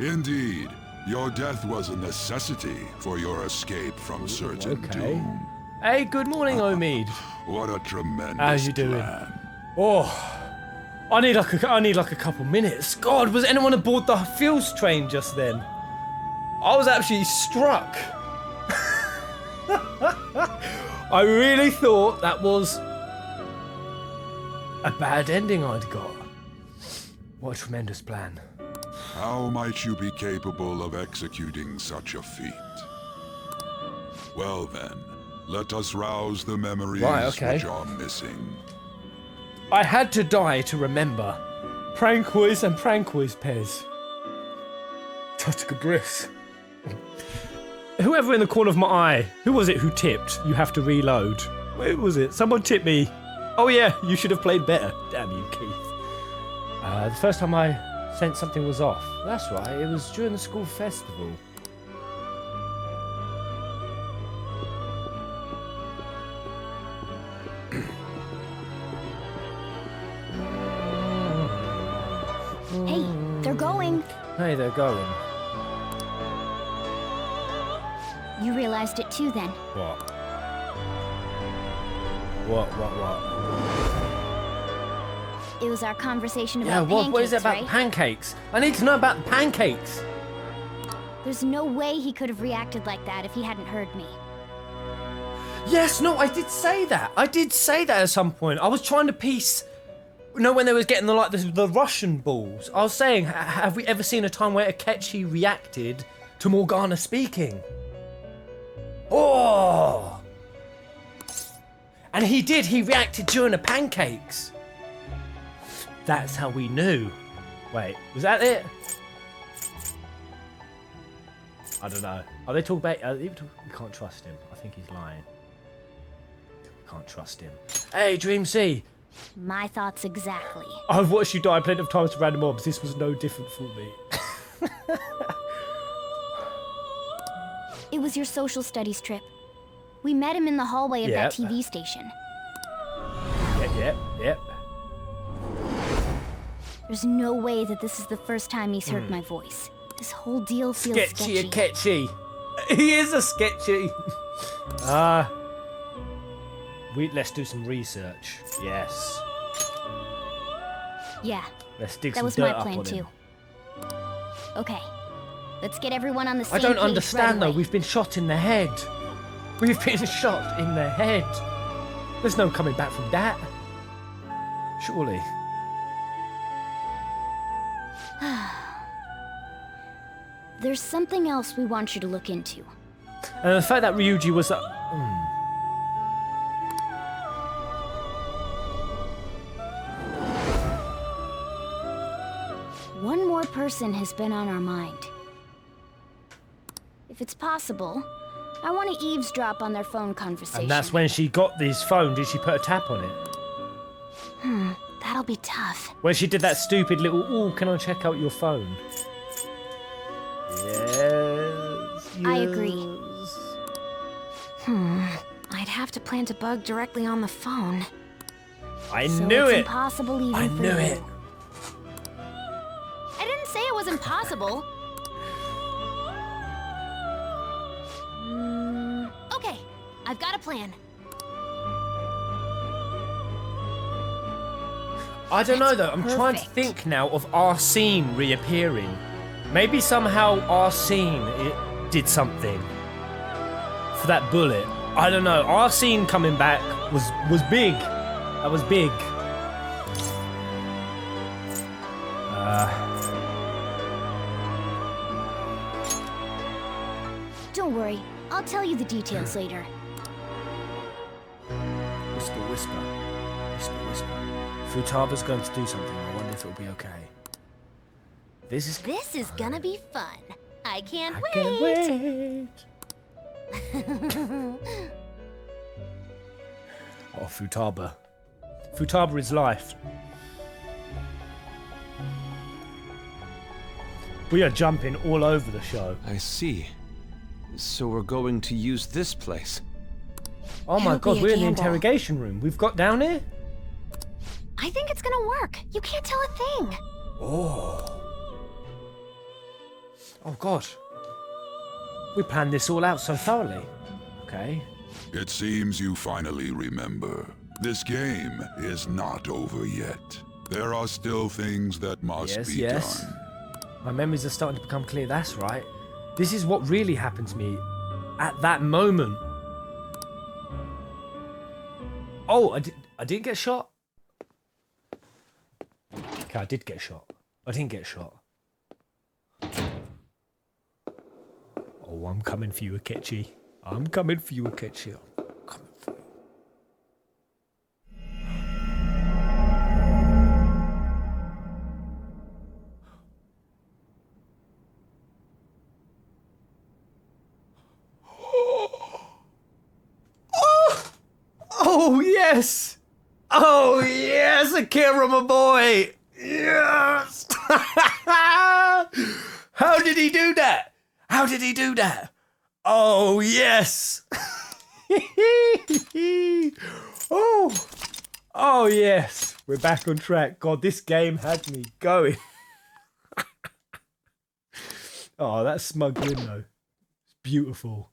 Indeed, your death was a necessity for your escape from certain doom. Hey, good morning, Omid. What a tremendous How you doing? plan. Oh, I need like a couple minutes. God, was anyone aboard the fuels train just then? I was actually struck. I really thought that was a bad ending I'd got. What a tremendous plan. How might you be capable of executing such a feat? Well then, let us rouse the memories which are missing. I had to die to remember. Prankois and Prankois, Pez. Touch a breath. Whoever in the corner of my eye, who was it who tipped? You have to reload. Where was it? Someone tipped me. Oh yeah, you should have played better. Damn you, Keith. The first time I sensed something was off. That's right, it was during the school festival. Hey, they're going. Hey, they're going. You realized it too then. What? It was our conversation Yeah, about pancakes, what is it about right? pancakes? I need to know about the pancakes. There's no way he could have reacted like that if he hadn't heard me. Yes, no, I did say that. I did say that at some point. I was trying to piece... You know, when they was getting the Russian balls, I was saying, have we ever seen a time where Akechi reacted to Morgana speaking? Oh! And he did, he reacted during the pancakes. That's how we knew. Wait, was that it? I don't know. Are they talking about... we can't trust him. I think he's lying. We can't trust him. Hey, Dream C. My thoughts exactly. I've watched you die plenty of times to random mobs. This was no different for me. It was your social studies trip. We met him in the hallway of that TV station. Yep. There's no way that this is the first time he's heard my voice. This whole deal feels sketchy. Akechi. He is a sketchy. Let's do some research. Yes. Yeah. Let's dig that some was dirt my up plan on too. him. Okay. Let's get everyone on the same I don't page understand right though. We've been shot in the head. We've been shot in the head. There's no coming back from that. Surely. There's something else we want you to look into. And the fact that Ryuji was One more person has been on our mind. If it's possible, I want to eavesdrop on their phone conversation. And that's when she got this phone. Did she put a tap on it? That'll be tough. When she did that stupid little, ooh, can I check out your phone? Yes. I agree. I'd have to plant a bug directly on the phone. I So knew it's it. Impossible even I for knew you. it. I didn't say it was impossible. Okay, I've got a plan. I don't know though. I'm trying to think now of Arsene reappearing. Maybe somehow Arsene did something for that bullet. I don't know. Arsene coming back was big. That was big. Don't worry, I'll tell you the details later. Whisper, whisper. Whisper, whisper. Futaba's going to do something. I wonder if it'll be okay. This is gonna be fun. I can't wait. Can't wait. Oh, Futaba. Futaba is life. We are jumping all over the show. I see. So we're going to use this place. Oh my god, we're in the interrogation room. We've got down here? I think it's gonna work. You can't tell a thing. Oh god. We planned this all out so thoroughly. Okay. It seems you finally remember. This game is not over yet. There are still things that must be done. My memories are starting to become clear, that's right. This is what really happened to me at that moment. Oh, I didn't get shot? Okay, I did get shot. I didn't get shot. Oh, I'm coming for you, Akechi. I'm coming for you, Akechi. I'm coming for you. Oh, yes! Oh, yes, Akira, my boy! Yes! How did he do that? How did he do that? Oh, yes! Oh, yes. We're back on track. God, this game had me going. Oh, that smug grin, though. It's beautiful.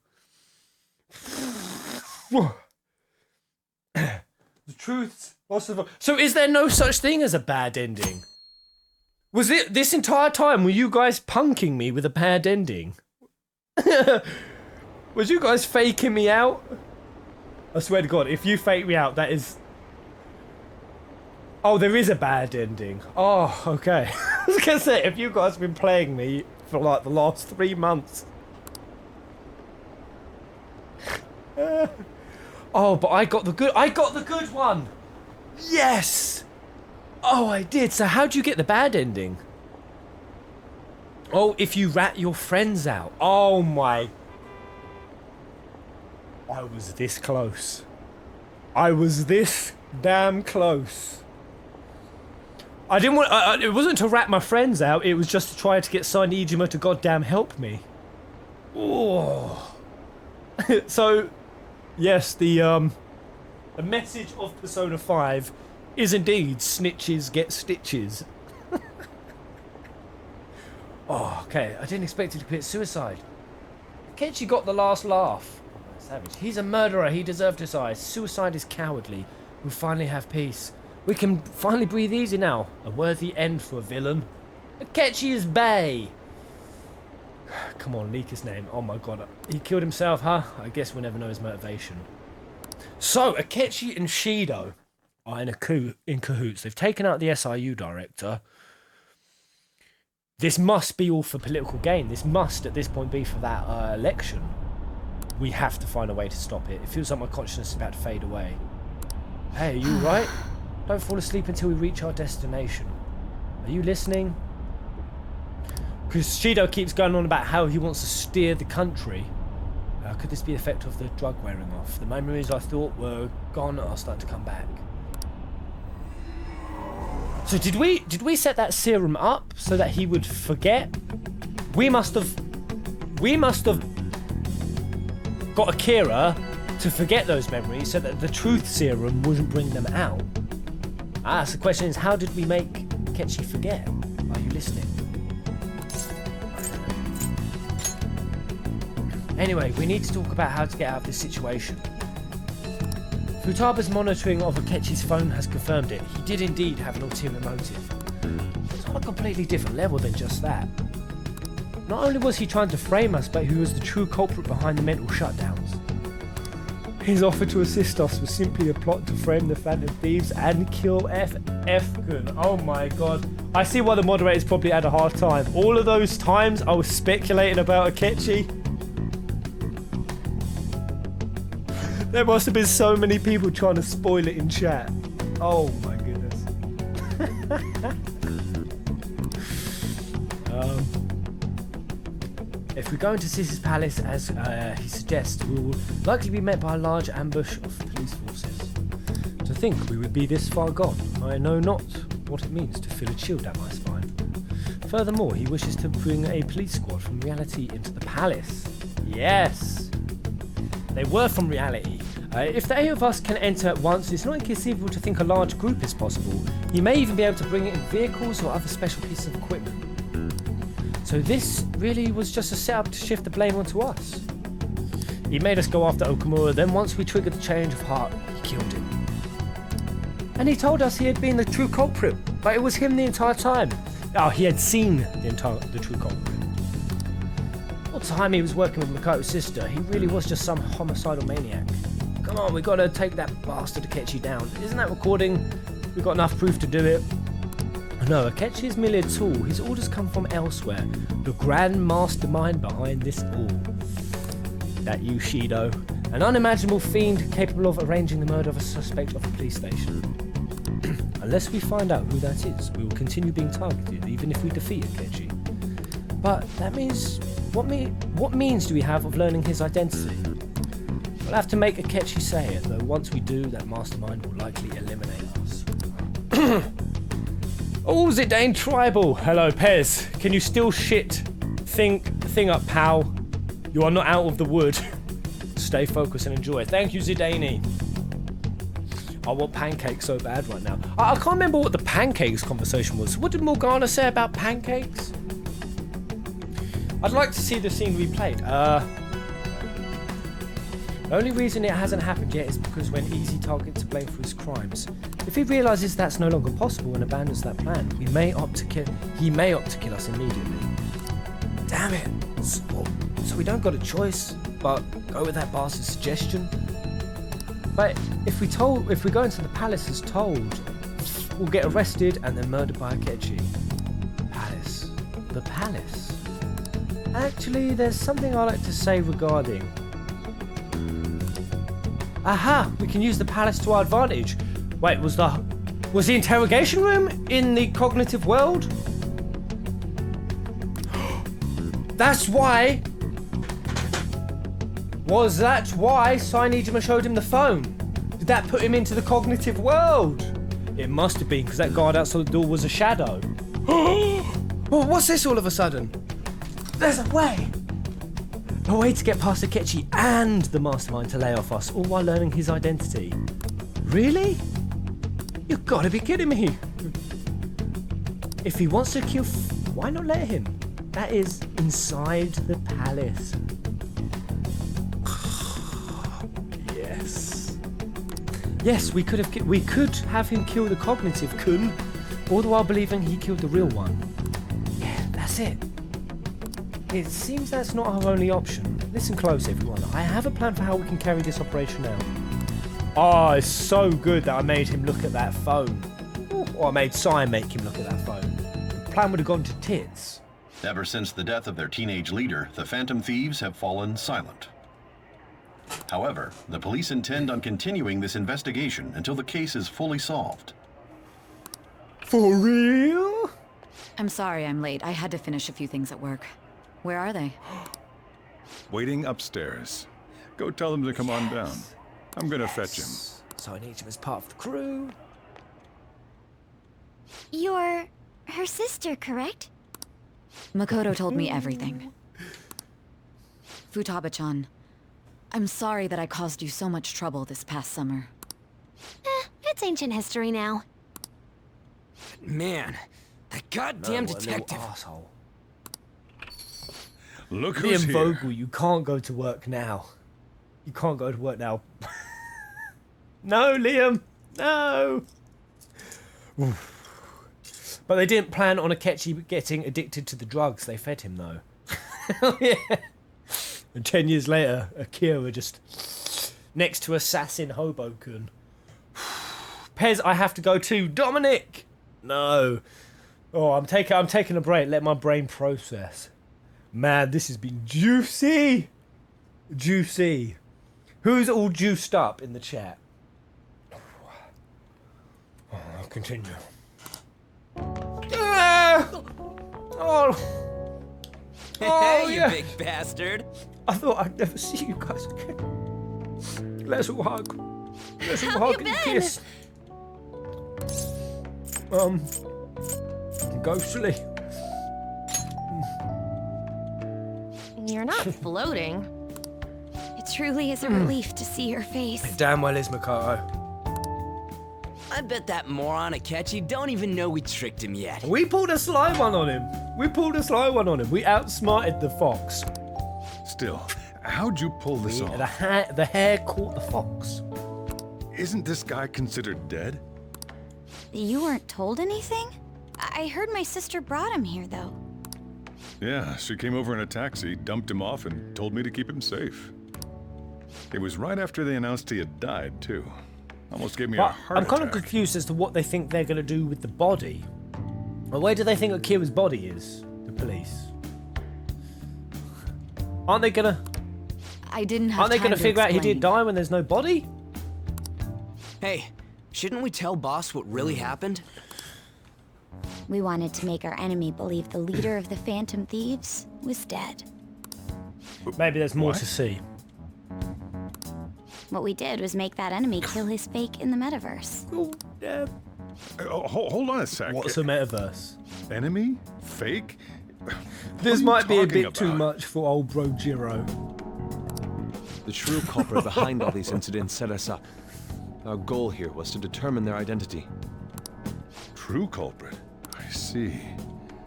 The truth's possible. So is there no such thing as a bad ending? Was it this entire time, were you guys punking me with a bad ending? Was you guys faking me out? I swear to God, if you fake me out, that is... Oh, there is a bad ending. Oh, okay. I was gonna say, if you guys have been playing me for like the last 3 months... Oh, but I got the good one! Yes! Oh, I did. So how'd you get the bad ending? Oh, if you rat your friends out. Oh my... I was this close. I was this damn close. I didn't want... it wasn't to rat my friends out. It was just to try to get Sainijima to goddamn help me. Oh. So... Yes, the message of Persona 5 is indeed snitches get stitches. Oh, okay. I didn't expect him to commit suicide. Kenshi got the last laugh. Savage. He's a murderer. He deserved to die. Suicide is cowardly. We'll finally have peace. We can finally breathe easy now. A worthy end for a villain. Akechi is Bay. Come on, leak his name. Oh my god. He killed himself, huh? I guess we'll never know his motivation. So, Akechi and Shido are in cahoots. They've taken out the SIU director. This must be all for political gain. This must, at this point, be for that election. We have to find a way to stop it. It feels like my consciousness is about to fade away. Hey, are you right? Don't fall asleep until we reach our destination. Are you listening? Because Shido keeps going on about how he wants to steer the country. Could this be the effect of the drug wearing off? The memories I thought were gone are starting to come back. So did we set that serum up so that he would forget? We must have got Akira to forget those memories so that the truth serum wouldn't bring them out. So the question is, how did we make Akechi forget? Are you listening? Anyway, we need to talk about how to get out of this situation. Futaba's monitoring of Akechi's phone has confirmed it. He did indeed have an ulterior motive. It's on a completely different level than just that. Not only was he trying to frame us, but he was the true culprit behind the mental shutdowns. His offer to assist us was simply a plot to frame the Phantom Thieves and kill F-Kun. Oh my god. I see why the moderators probably had a hard time. All of those times I was speculating about Akechi. There must have been so many people trying to spoil it in chat. Oh my goodness. If we go into Sis's palace, as he suggests, we will likely be met by a large ambush of police forces. To think we would be this far gone, I know not what it means to feel a chill down my spine. Furthermore, he wishes to bring a police squad from reality into the palace. Yes! They were from reality. If the 8 of us can enter at once, it's not inconceivable to think a large group is possible. He may even be able to bring in vehicles or other special pieces of equipment. So this really was just a setup to shift the blame onto us. He made us go after Okamura, then once we triggered the change of heart, he killed him. And he told us he had been the true culprit, but it was him the entire time. Oh, he had seen the true culprit. All the time he was working with Makoto's sister, he really was just some homicidal maniac. Come on, we gotta take that bastard Akechi down. Isn't that recording? We've got enough proof to do it. No, Akechi is merely a tool. His orders come from elsewhere. The grand mastermind behind this all. That you, Shido. An unimaginable fiend capable of arranging the murder of a suspect of a police station. Unless we find out who that is, we will continue being targeted, even if we defeat Akechi. But that means... What means do we have of learning his identity? We'll have to make Akechi say it, though once we do, that mastermind will likely eliminate us. Oh, Zidane Tribal! Hello, Pez. Can you still shit thing up, pal? You are not out of the wood. Stay focused and enjoy. Thank you, Zidane. I want pancakes so bad right now. I can't remember what the pancakes conversation was. What did Morgana say about pancakes? I'd like to see the scene replayed. The only reason it hasn't happened yet is because when Easy targets to blame for his crimes. If he realises that's no longer possible and abandons that plan, he may opt to kill us immediately. Damn it! So we don't got a choice, but go with that bastard's suggestion. But if we go into the palace as told, we'll get arrested and then murdered by Akechi. Palace. The palace. Actually, there's something I like to say regarding... Aha! We can use the palace to our advantage. Wait, was the interrogation room in the cognitive world? That's why... Was that why Sainijima showed him the phone? Did that put him into the cognitive world? It must have been, because that guard outside the door was a shadow. Oh, what's this all of a sudden? There's a way! A way to get past Akechi and the mastermind to lay off us, all while learning his identity. Really? You've got to be kidding me! If he wants to kill, why not let him? That is inside the palace. Yes. Yes, we could have him kill the cognitive Kun, all the while believing he killed the real one. Yeah, that's it. It seems that's not our only option. Listen close, everyone. I have a plan for how we can carry this operation out. Oh, it's so good that I made him look at that phone. Or I made Sai make him look at that phone. The plan would have gone to tits. Ever since the death of their teenage leader, the Phantom Thieves have fallen silent. However, the police intend on continuing this investigation until the case is fully solved. For real? I'm sorry I'm late. I had to finish a few things at work. Where are they? Waiting upstairs. Go tell them to come on down. I'm gonna fetch him. So I need him as part of the crew. You're her sister, correct? Makoto told me everything. Futaba-chan, I'm sorry that I caused you so much trouble this past summer. It's ancient history now. Man, that goddamn detective. Asshole. Look who's Liam here. Vogel, you can't go to work now. You can't go to work now. No, Liam. No. But they didn't plan on Akechi getting addicted to the drugs they fed him, though. Yeah. And 10 years later, Akira just next to Assassin Hoboken. Pez, I have to go too. Dominic! No. Oh, I'm taking a break. Let my brain process. Man, this has been juicy. Juicy. Who's all juiced up in the chat? Oh, I'll continue. Ah! Oh. Hey, yeah. you big bastard. I thought I'd never see you guys again. Let's all hug. Let's all hug and kiss. Ghostly. You're not floating. It truly is a relief to see your face. Damn well is Makoto. I bet that moron Akechi don't even know we tricked him yet. We pulled a sly one on him. We outsmarted the fox. Still, how'd you pull this off? The hare caught the fox. Isn't this guy considered dead? You weren't told anything? I heard my sister brought him here, though. Yeah, she came over in a taxi, dumped him off, and told me to keep him safe. It was right after they announced he had died, too. Almost gave me a heart I'm kind of attack. confused as to what they think they're going to do with the body. Or where do they think Akira's body is? The police. Aren't they going to... I didn't have Aren't they time going to figure out he explain. did die when there's no body? Hey, shouldn't we tell boss what really happened? We wanted to make our enemy believe the leader of the Phantom Thieves was dead. Maybe there's more to see. What we did was make that enemy kill his fake in the metaverse. Oh, yeah. Hold on a sec. What's a metaverse? Enemy? Fake? This What are you might be a talking bit too about? much for old bro Jiro. The true culprit behind all these incidents set us up. Our goal here was to determine their identity. True culprit? I see.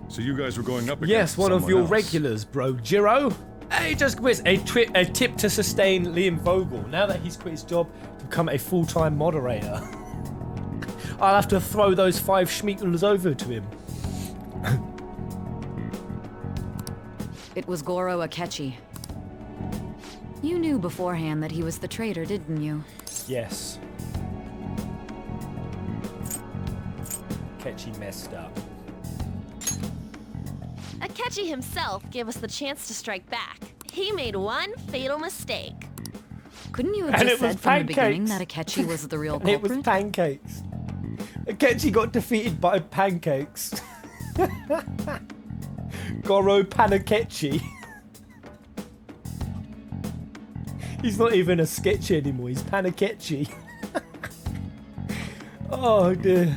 So you guys were going up against Yes, one of someone your else. regulars, bro Jiro. Hey, just quiz. A tip to sustain Liam Vogel. Now that he's quit his job to become a full-time moderator, I'll have to throw those 5 schmeekles over to him. It was Goro Akechi. You knew beforehand that he was the traitor, didn't you? Yes. Akechi messed up. Akechi himself gave us the chance to strike back. He made one fatal mistake. Couldn't you have And just it was said from the beginning pancakes. that Akechi was the real And it culprit? was pancakes. Akechi got defeated by pancakes. Goro Panakechi. He's not even a sketchy anymore, he's Panakechi. Oh dear.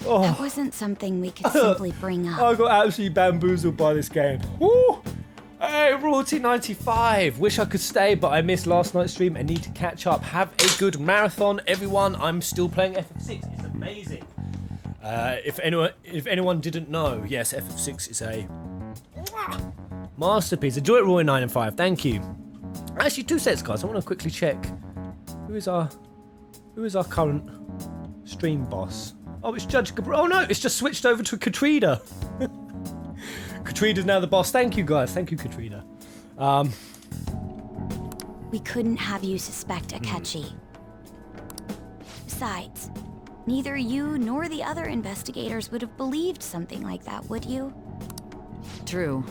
Oh. That wasn't something we could simply bring up. I got absolutely bamboozled by this game. Woo! Hey, Royalty 95. Wish I could stay, but I missed last night's stream and need to catch up. Have a good marathon, everyone. I'm still playing FF6. It's amazing. If anyone didn't know, yes, FF6 is a masterpiece. Enjoy it, Roy 9 and 5. Thank you. Actually, 2 sets, guys. I want to quickly check. Who is our current stream boss? Oh, it's Judge Gabr. Oh no, it's just switched over to Katrina. Katrina's now the boss. Thank you, guys. Thank you, Katrina. We couldn't have you suspect Akechi. Besides, neither you nor the other investigators would have believed something like that, would you? True.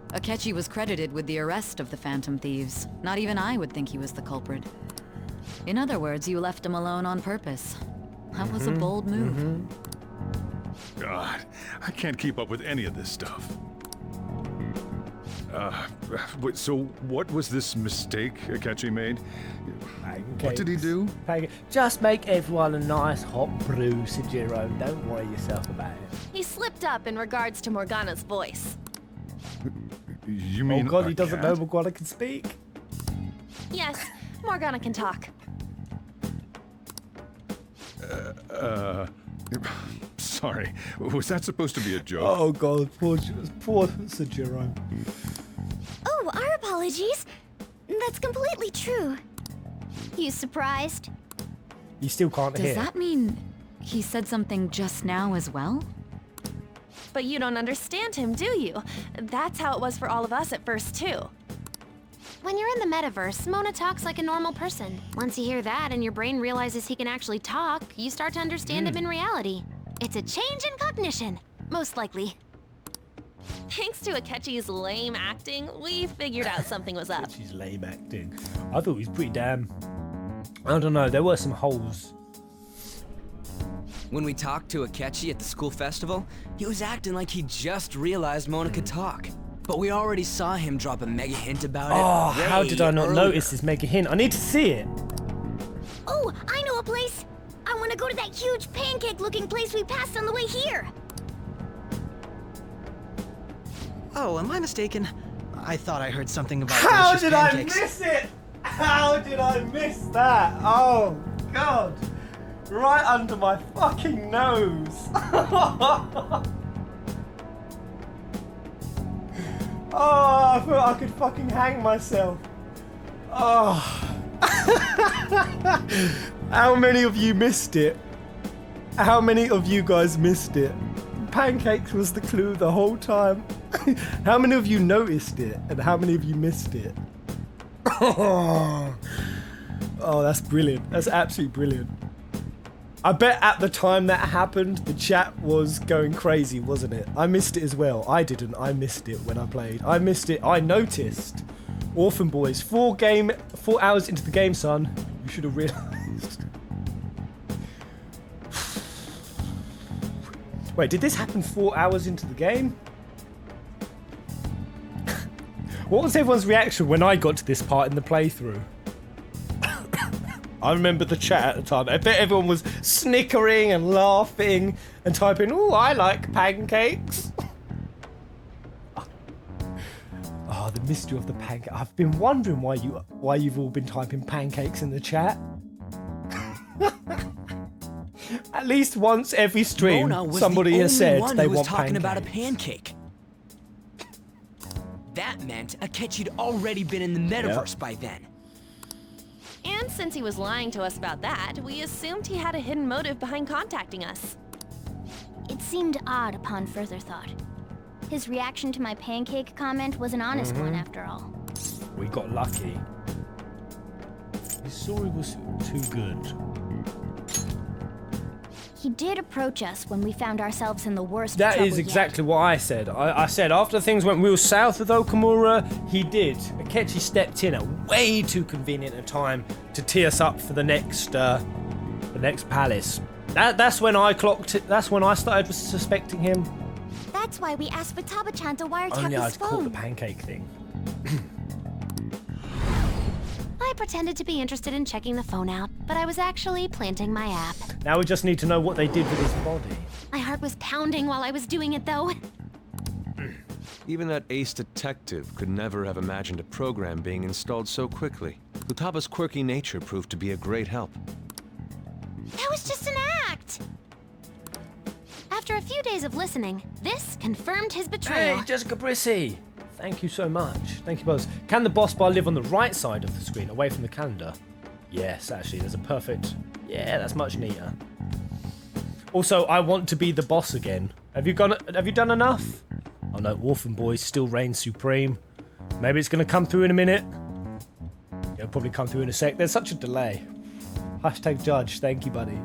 Akechi was credited with the arrest of the Phantom Thieves. Not even I would think he was the culprit. In other words, you left him alone on purpose. That was a bold move. God, I can't keep up with any of this stuff. So what was this mistake Akechi made? What did he do? Just make everyone a nice hot brew, Sejiro. Don't worry yourself about it. He slipped up in regards to Morgana's voice. You mean Oh god, a he doesn't cat? know Morgana can speak. Yes, Morgana can talk. Sorry, was that supposed to be a joke? Oh god, poor Sejiro. Oh, our apologies. That's completely true. You surprised? You still can't Does hear. that mean he said something just now as well? But you don't understand him, do you? That's how it was for all of us at first, too. When you're in the metaverse, Mona talks like a normal person. Once you hear that and your brain realizes he can actually talk, you start to understand him in reality. It's a change in cognition, most likely. Thanks to Akechi's lame acting, we figured out something was up. She's lame acting. I thought he was pretty damn... I don't know, there were some holes. When we talked to Akechi at the school festival, he was acting like he just realized Mona could talk. But we already saw him drop a mega hint about it. Oh, how way did I not earlier. notice this mega hint? I need to see it. Oh, I know a place! I want to go to that huge pancake-looking place we passed on the way here! Oh, am I mistaken? I thought I heard something about How delicious did I pancakes. miss it? How did I miss that? Oh, God. Right under my fucking nose. Oh, I thought I could fucking hang myself. Oh. How many of you missed it? How many of you guys missed it? Pancakes was the clue the whole time. How many of you noticed it? And how many of you missed it? Oh, that's brilliant. That's absolutely brilliant. I bet at the time that happened, the chat was going crazy, wasn't it? I missed it as well. I didn't. I missed it when I played. I missed it. I noticed. Orphan Boys, 4 hours into the game, son. You should have realised. Wait, did this happen 4 hours into the game? What was everyone's reaction when I got to this part in the playthrough? I remember the chat at the time. I bet everyone was snickering and laughing and typing, "Oh, I like pancakes." Oh, the mystery of the pancake. I've been wondering why you've all been typing pancakes in the chat. At least once every stream, somebody has said they want talking pancakes. about a pancake. That meant Akechi'd already been in the metaverse by then. And since he was lying to us about that, we assumed he had a hidden motive behind contacting us. It seemed odd upon further thought. His reaction to my pancake comment was an honest one after all. We got lucky. His story was too good. He did approach us when we found ourselves in the worst That trouble is exactly what I said. I said after things went real south with Okamura, he did. Akechi stepped in at way too convenient a time to tee us up for the next palace. That's when I clocked it. That's when I started suspecting him. That's why we asked Futaba-chan to wiretap Only his I'd caught the phone. pancake thing. I pretended to be interested in checking the phone out, but I was actually planting my app. Now we just need to know what they did with his body. My heart was pounding while I was doing it, though. Even that ace detective could never have imagined a program being installed so quickly. Futaba's quirky nature proved to be a great help. That was just an act! After a few days of listening, this confirmed his betrayal. Hey, Jessica Brissy! Thank you so much. Thank you both. Can the boss bar live on the right side of the screen, away from the calendar? Yes, actually, there's a perfect... Yeah, that's much neater. Also, I want to be the boss again. Have you done enough? Oh no, Orphan Boy still reigns supreme. Maybe it's going to come through in a minute. It'll probably come through in a sec. There's such a delay. Hashtag judge. Thank you, buddy.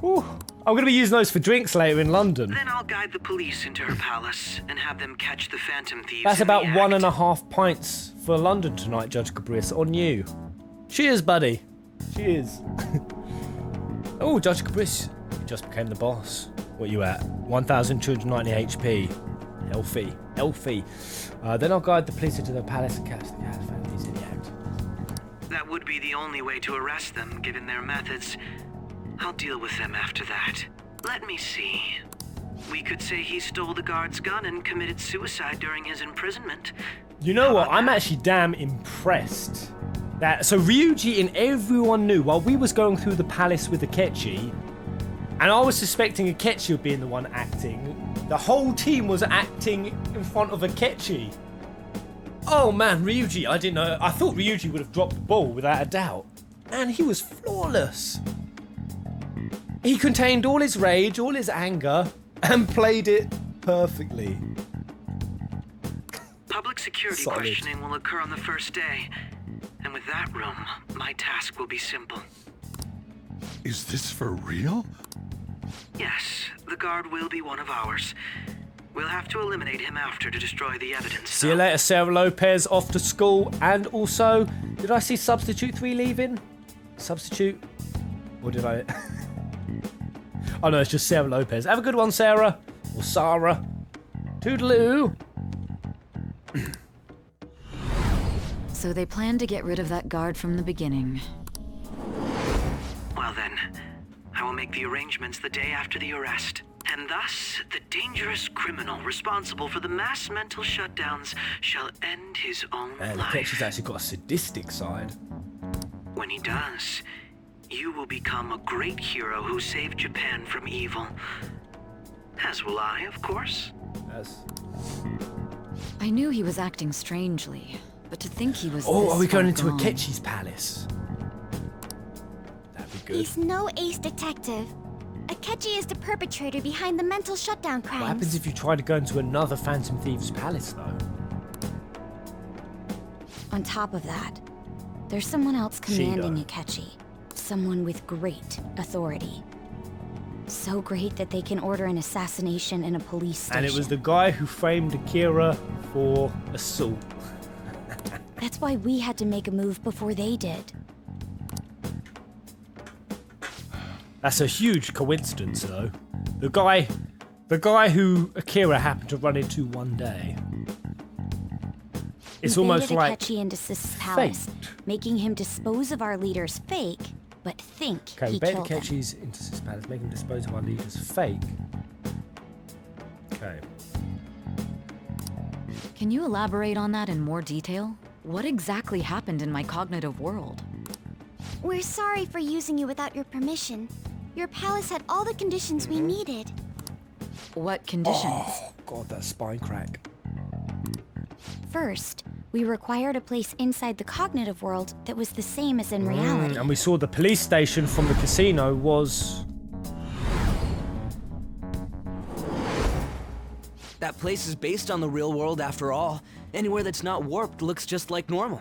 Ooh. I'm going to be using those for drinks later in London. Then I'll guide the police into her palace and have them catch the Phantom Thieves. That's in about the act. 1.5 pints for London tonight, Judge Cabris, on you. Cheers, buddy. Cheers. Oh, Judge Cabris, you just became the boss. What are you at? 1,290 HP. Healthy. Healthy. Then I'll guide the police into the palace and catch the Phantom Thieves in the act. That would be the only way to arrest them, given their methods. I'll deal with them after that. Let me see. We could say he stole the guard's gun and committed suicide during his imprisonment. You know what? I'm actually damn impressed. So Ryuji and everyone knew while we was going through the palace with Akechi, and I was suspecting Akechi of being the one acting, the whole team was acting in front of Akechi. Oh man, Ryuji, I didn't know. I thought Ryuji would have dropped the ball without a doubt. Man, he was flawless. He contained all his rage, all his anger, and played it perfectly. Public security Solid. questioning will occur on the first day. And with that room, my task will be simple. Is this for real? Yes, the guard will be one of ours. We'll have to eliminate him after to destroy the evidence. See you later, Sarah Lopez, off to school. And also, did I see Substitute 3 leaving? Substitute? Or did I... Oh no, it's just Sarah Lopez. Have a good one, Sarah. Or Sarah. Toodaloo. So they planned to get rid of that guard from the beginning. Well then, I will make the arrangements the day after the arrest, and And thus, the dangerous criminal responsible for the mass mental shutdowns shall end his own And life. Akechi's actually got a sadistic side. When he does, you will become a great hero who saved Japan from evil. As will I, of course. Yes. I knew he was acting strangely, but to think he was Oh, this are we going into far gone. Akechi's palace? That'd be good. He's no ace detective. Akechi is the perpetrator behind the mental shutdown crimes. What happens if you try to go into another Phantom Thieves palace, though? On top of that, there's someone else commanding Akechi. Someone with great authority. So great that they can order an assassination in a police station. And it was the guy who framed Akira for assault. That's why we had to make a move before they did. That's a huge coincidence, though. The guy who Akira happened to run into one day. It's almost like Akechi into Sis's palace, making him dispose of our leaders fake, but think okay, he bait killed them. Akechi's into Sis's palace, make him dispose of our leaders fake. Okay. Can you elaborate on that in more detail? What exactly happened in my cognitive world? We're sorry for using you without your permission. Your palace had all the conditions we needed. What conditions? Oh, God, that spine crack. First, we required a place inside the cognitive world that was the same as in reality. And we saw the police station from the casino was... That place is based on the real world after all. Anywhere that's not warped looks just like normal.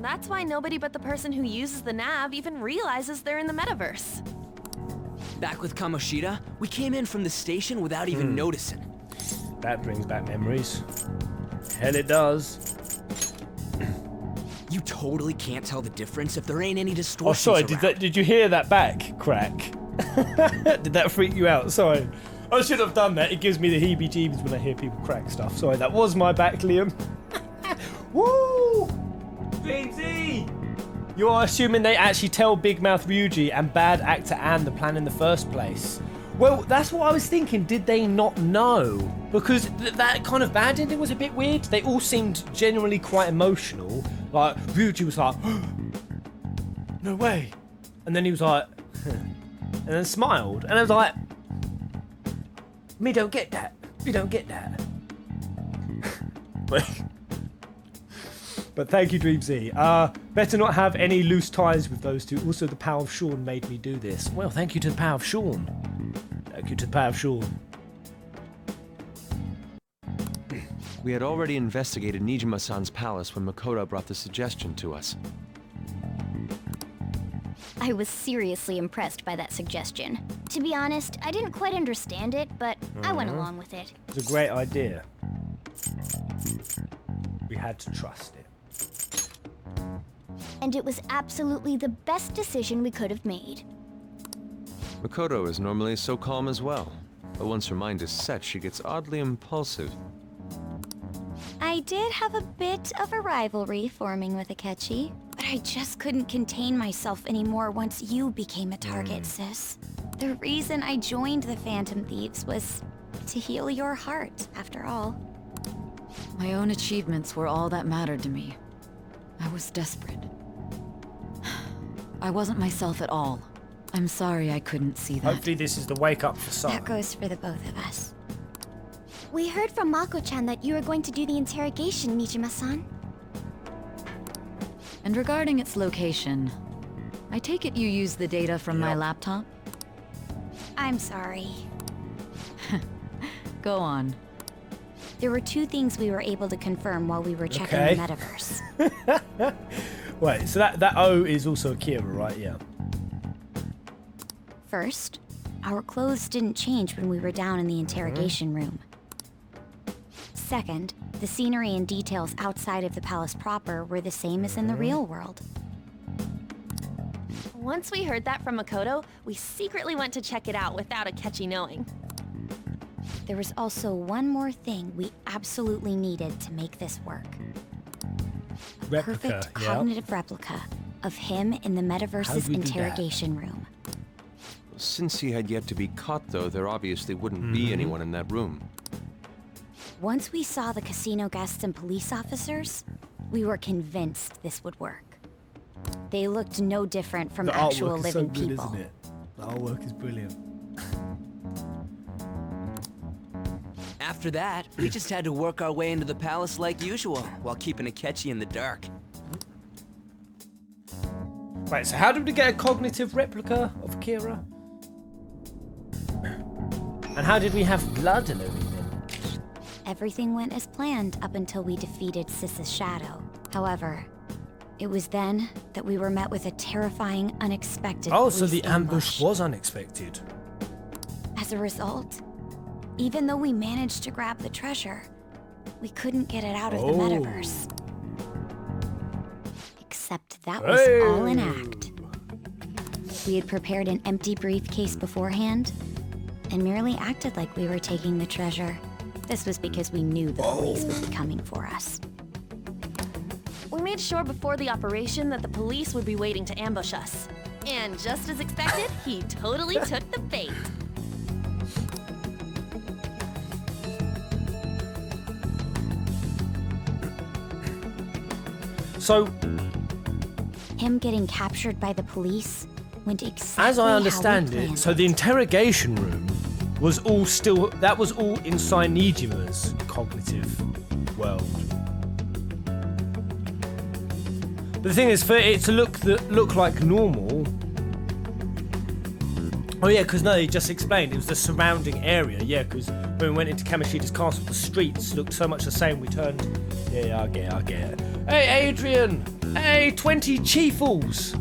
That's why nobody but the person who uses the nav even realizes they're in the metaverse. Back with Kamoshida, we came in from the station without even noticing. That brings back memories. Hell, it does. You totally can't tell the difference if there ain't any Oh, distortions sorry, did you hear that back crack? Did that freak you out? Sorry. I should have done that. It gives me the heebie-jeebies when I hear people crack stuff. Sorry, that was my back, Liam. Woo! BT! You are assuming they actually tell Big Mouth Ryuji and bad actor Anne the plan in the first place. Well, that's what I was thinking. Did they not know? Because that kind of bad ending was a bit weird. They all seemed genuinely quite emotional. Like, Ryuji was like, no way. And then he was like, and then smiled. And I was like, me don't get that. Me don't get that. But thank you, DreamZ. Better not have any loose ties with those two. Also, the power of Sean made me do this. Well, thank you to the power of Sean. Thank you to the power of Sean. We had already investigated Nijima-san's palace when Makoto brought the suggestion to us. I was seriously impressed by that suggestion. To be honest, I didn't quite understand it, but I went along with it. It's a great idea. We had to trust it. And it was absolutely the best decision we could have made. Makoto is normally so calm as well, but once her mind is set, she gets oddly impulsive. I did have a bit of a rivalry forming with Akechi, but I just couldn't contain myself anymore once you became a target, Sis. The reason I joined the Phantom Thieves was to heal your heart, after all. My own achievements were all that mattered to me. I was desperate. I wasn't myself at all. I'm sorry I couldn't see that. Hopefully this is the wake up for some. That goes for the both of us. We heard from Mako-chan that you were going to do the interrogation, Nijima-san. And regarding its location, I take it you used the data from my laptop? I'm sorry. Go on. There were two things we were able to confirm while we were checking Okay. the metaverse. Wait, so that O is also Akira, right? Yeah. First, our clothes didn't change when we were down in the interrogation room. Second, the scenery and details outside of the palace proper were the same as in the real world. Once we heard that from Makoto, we secretly went to check it out without Akechi knowing. There was also one more thing we absolutely needed to make this work. A perfect cognitive replica of him in the How metaverse's do we do that? interrogation room. Since he had yet to be caught, though, there obviously wouldn't be anyone in that room. Once we saw the casino guests and police officers, we were convinced this would work. They looked no different from The actual artwork is living so good, people. isn't it? The artwork is brilliant. After that, we just had to work our way into the palace like usual, while keeping Akechi in the dark. Right, so how did we get a cognitive replica of Kira? And how did we have blood and everything? Everything went as planned up until we defeated Sis's shadow. However, it was then that we were met with a terrifying, unexpected Oh, so police the ambush was unexpected. As a result, even though we managed to grab the treasure, we couldn't get it out of the metaverse. Except that was all an act. We had prepared an empty briefcase beforehand and merely acted like we were taking the treasure. This was because we knew the police would be coming for us. We made sure before the operation that the police would be waiting to ambush us. And just as expected, he totally took the bait. So, Him getting captured by the police went exactly as I understand how we it, planned. so the interrogation room was all still, that was all in Sainijima's cognitive world. But the thing is, for it to look like normal. Oh yeah, because no, he just explained it was the surrounding area. Yeah, because when we went into Kamoshida's castle, the streets looked so much the same. We turned. Yeah, I get it. Hey, Adrian. Hey, 20 chiefles,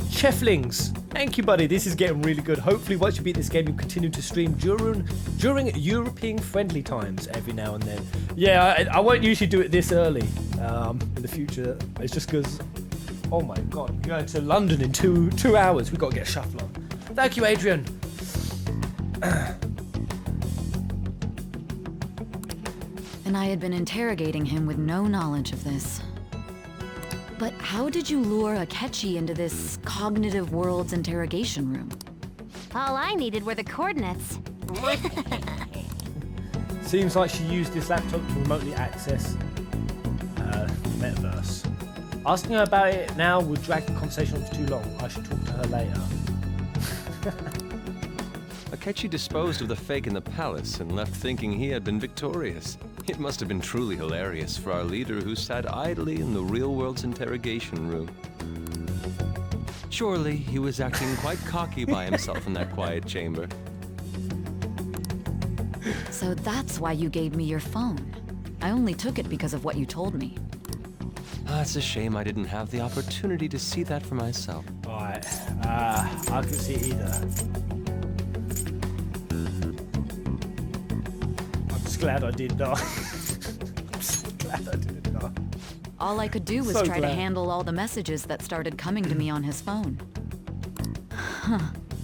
cheflings. Thank you, buddy. This is getting really good. Hopefully, once you beat this game, you'll continue to stream during European friendly times every now and then. Yeah, I won't usually do it this early in the future. It's just because, oh my god, I'm going to London in two hours. We've got to get a shuffle on. Thank you, Adrian. And I had been interrogating him with no knowledge of this. But how did you lure Akechi into this cognitive world's interrogation room? All I needed were the coordinates. Seems like she used this laptop to remotely access the metaverse. Asking her about it now would drag the conversation on for too long. I should talk to her later. Akechi disposed of the fake in the palace and left thinking he had been victorious. It must have been truly hilarious for our leader who sat idly in the real world's interrogation room. Surely he was acting quite cocky by himself in that quiet chamber. So that's why you gave me your phone. I only took it because of what you told me. It's a shame I didn't have the opportunity to see that for myself. Alright, I couldn't see it either. I'm just glad I did not. I'm so glad I didn't know. All I could do was So try to glad. handle all the messages that started coming to me on his phone. Huh.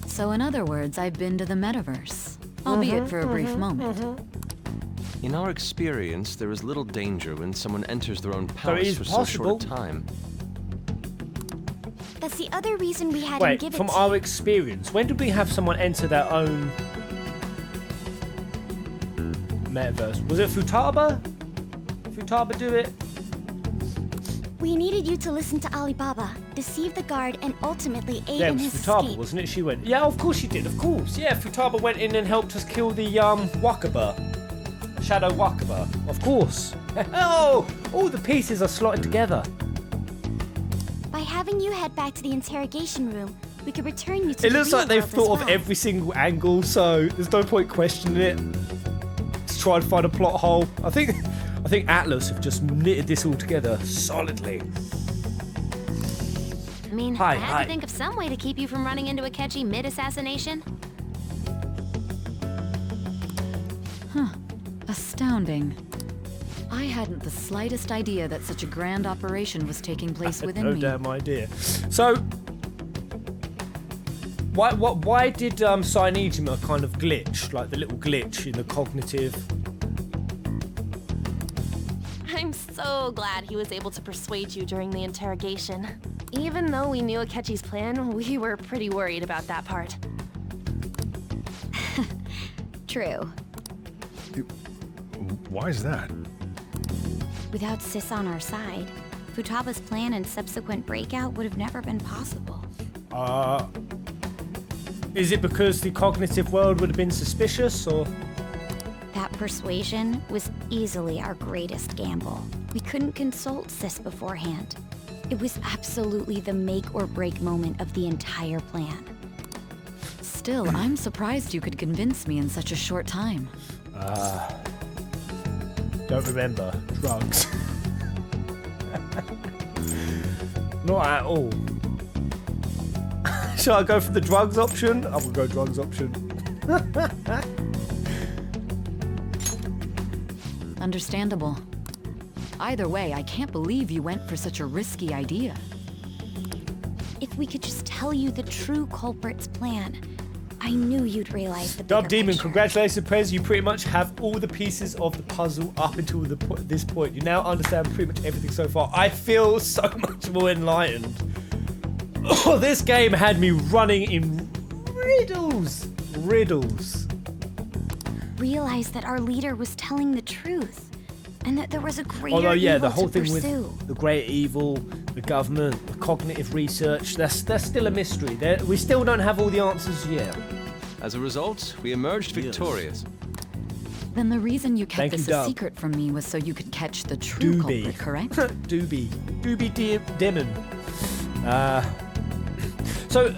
So in other words, I've been to the metaverse. Albeit for a brief moment. In our experience, there is little danger when someone enters their own So it palace is for so short a possible. time. That's the other reason we had him Wait, give it from to our experience, when did we have someone enter their own metaverse? Was it Futaba? Futaba do it? We needed you to listen to Alibaba, deceive the guard, and ultimately aid Yeah, it in was his Futaba, escape. wasn't it? She went, yeah, of course she did, of course. Yeah, Futaba went in and helped us kill the Wakaba. Shadow Wakaba, of course. Oh, all the pieces are slotted together. By having you head back to the interrogation room, we could return you to It the looks real like they've world as thought of well. every single angle, so there's no point questioning it. To try and find a plot hole. I think Atlas have just knitted this all together solidly. I mean, Hi, I had hi. to think of some way to keep you from running into Akechi mid-assassination. Astounding. I hadn't the slightest idea that such a grand operation was taking place within No me. damn idea. So, why did Sainijima kind of glitch, like the little glitch in the cognitive? I'm so glad he was able to persuade you during the interrogation. Even though we knew Akechi's plan, we were pretty worried about that part. true. Why is that? Without Sis on our side, Futaba's plan and subsequent breakout would have never been possible. Is it because the cognitive world would have been suspicious, or? That persuasion was easily our greatest gamble. We couldn't consult Sis beforehand. It was absolutely the make or break moment of the entire plan. Still, I'm surprised you could convince me in such a short time. Don't remember. Drugs. Not at all. Shall I go for the drugs option? I will go drugs option. Understandable. Either way, I can't believe you went for such a risky idea. If we could just tell you the true culprit's plan, I knew you'd realize the Dub bigger Demon, picture. congratulations, Prez. You pretty much have all the pieces of the puzzle up until this point. You now understand pretty much everything so far. I feel so much more enlightened. Oh, this game had me running in riddles. Realize that our leader was telling the truth, and that there was a greater Although, yeah, evil the whole to thing pursue. with the great evil, the government, the cognitive research, that's still a mystery. We still don't have all the answers yet. As a result, we emerged victorious. Then the reason you kept Thank you, this a Dub. secret from me was so you could catch the true culprit, correct? Doobie Demon. So,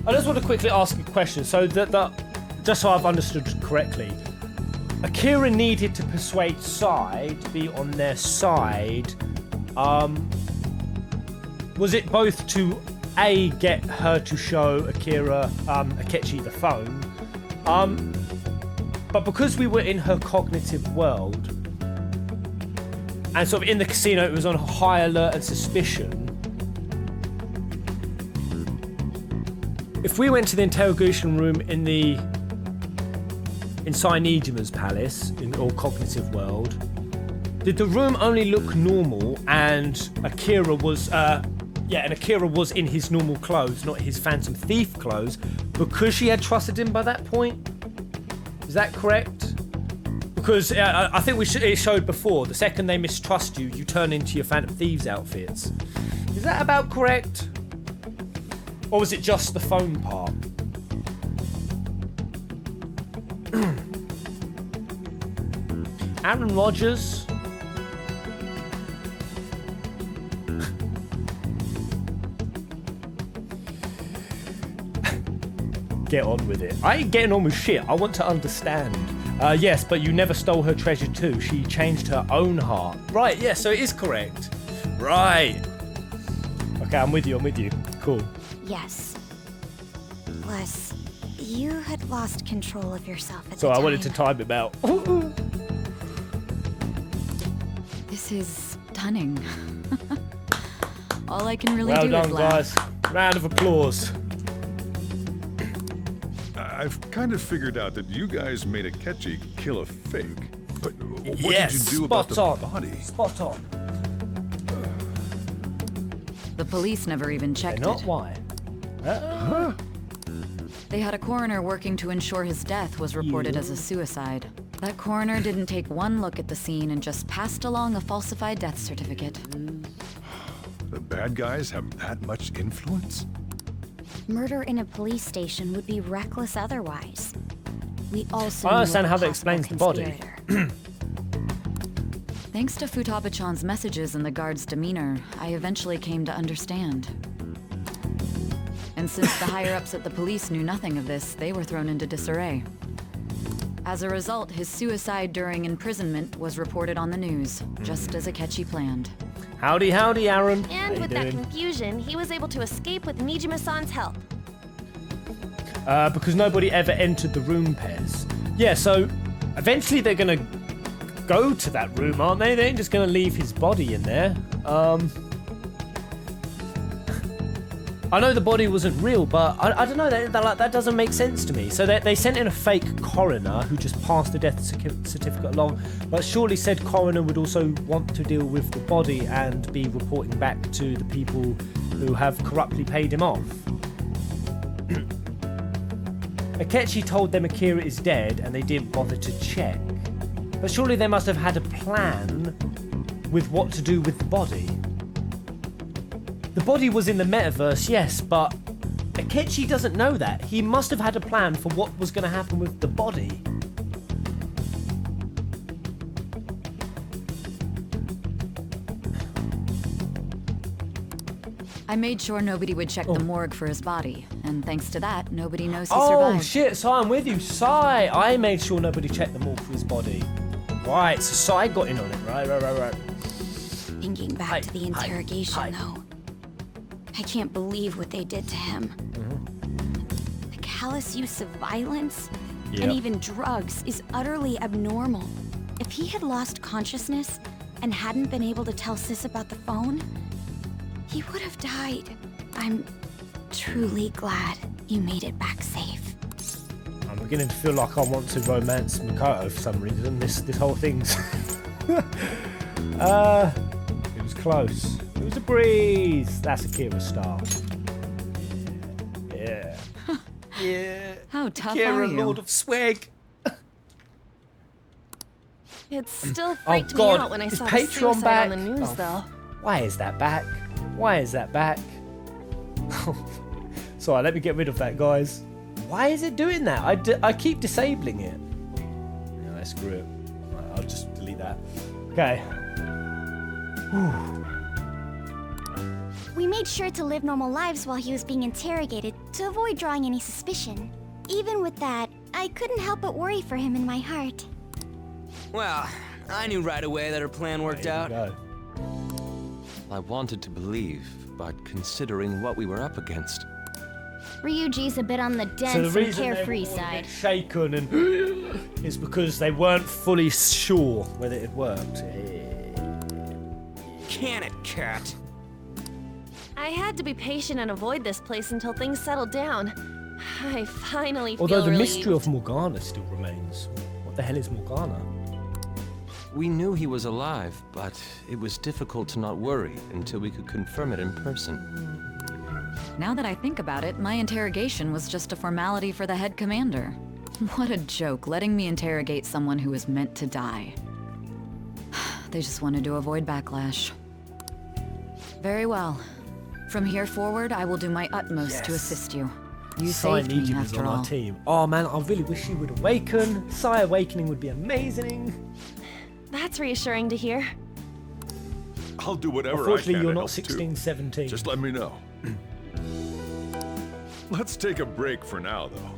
I just want to quickly ask a question. So just so I've understood correctly, Akira needed to persuade Sai to be on their side. Was it both to A, get her to show Akira, Akechi the phone, but because we were in her cognitive world, and sort of in the casino it was on high alert and suspicion, if we went to the interrogation room in Sai Nijima's palace, or cognitive world, did the room only look normal and Akira was in his normal clothes, not his Phantom Thief clothes, because she had trusted him by that point? Is that correct? Because I think it showed before, the second they mistrust you, you turn into your Phantom Thieves outfits. Is that about correct? Or was it just the phone part? Aaron Rodgers. Get on with it. I ain't getting on with shit. I want to understand. Yes, but you never stole her treasure too. She changed her own heart. Right, yeah, so it is correct. Right. Okay, I'm with you. Cool. Yes. Plus, you had lost control of yourself at So the I time. wanted to time it out. This is stunning. All I can really Well do done, is laugh. guys. Round of applause. I've kind of figured out that you guys made Akechi kill a fake. But what Yes, did you do about the spot on. body? Spot on. The police never even checked Not it. why. They had a coroner working to ensure his death was reported as a suicide. That coroner didn't take one look at the scene and just passed along a falsified death certificate. The bad guys have that much influence? Murder in a police station would be reckless otherwise. We also I knew understand of a how that possible explains the body. conspirator. Thanks to Futaba-chan's messages and the guard's demeanor, I eventually came to understand. And since the higher-ups at the police knew nothing of this, they were thrown into disarray. As a result, his suicide during imprisonment was reported on the news, just as Akechi planned. Howdy, Aaron. How And you with that doing? confusion, he was able to escape with Nijima-san's help. Because nobody ever entered the room, Pez. Yeah, so eventually they're gonna go to that room, aren't they? They ain't just gonna leave his body in there. I know the body wasn't real, but I don't know, that doesn't make sense to me. So they sent in a fake coroner who just passed the death certificate along, but surely said coroner would also want to deal with the body and be reporting back to the people who have corruptly paid him off. Akechi told them Akira is dead and they didn't bother to check. But surely they must have had a plan with what to do with the body. The body was in the metaverse, yes, but Akechi doesn't know that. He must have had a plan for what was going to happen with the body. I made sure nobody would check the morgue for his body, and thanks to that, nobody knows he Oh survived. shit, Sai, I'm with you. Sai, I made sure nobody checked the morgue for his body. Right, so Sai got in on it. Right. Thinking back to the interrogation, though, I can't believe what they did to him. The callous use of violence and even drugs is utterly abnormal. If he had lost consciousness and hadn't been able to tell Sis about the phone, he would have died. I'm truly glad you made it back safe. I'm beginning to feel like I want to romance Makoto for some reason. This whole thing's... it was close. It was a breeze. That's Akira style. Yeah. Yeah. How tough Akira, are you? Lord of Swag. It still freaked me God. out when I Is saw the Patreon suicide back? on the news, Oh, though. Why is that back? Why is that back? Sorry, let me get rid of that, guys. Why is it doing that? I keep disabling it. Yeah, screw it. Right, I'll just delete that. Okay. We made sure to live normal lives while he was being interrogated to avoid drawing any suspicion. Even with that, I couldn't help but worry for him in my heart. Well, I knew right away that her plan worked out. I wanted to believe, but considering what we were up against. Ryuji's a bit on the So the dense and reason carefree they were all a side. bit shaken and is because they weren't fully sure whether it worked. Can it, cat? I had to be patient and avoid this place until things settled down. I finally Although feel the relieved. mystery of Morgana still remains. What the hell is Morgana? We knew he was alive, but it was difficult to not worry until we could confirm it in person. Now that I think about it, my interrogation was just a formality for the head commander. What a joke, letting me interrogate someone who was meant to die. They just wanted to avoid backlash. Very well. From here forward, I will do my utmost to assist you. You saved me after on all. our team. Oh man, I really wish he would awaken. Sai awakening would be amazing. That's reassuring to hear. I'll do whatever I Unfortunately, can you're to not help, 16, too. 17. Just let me know. Let's take a break for now, though.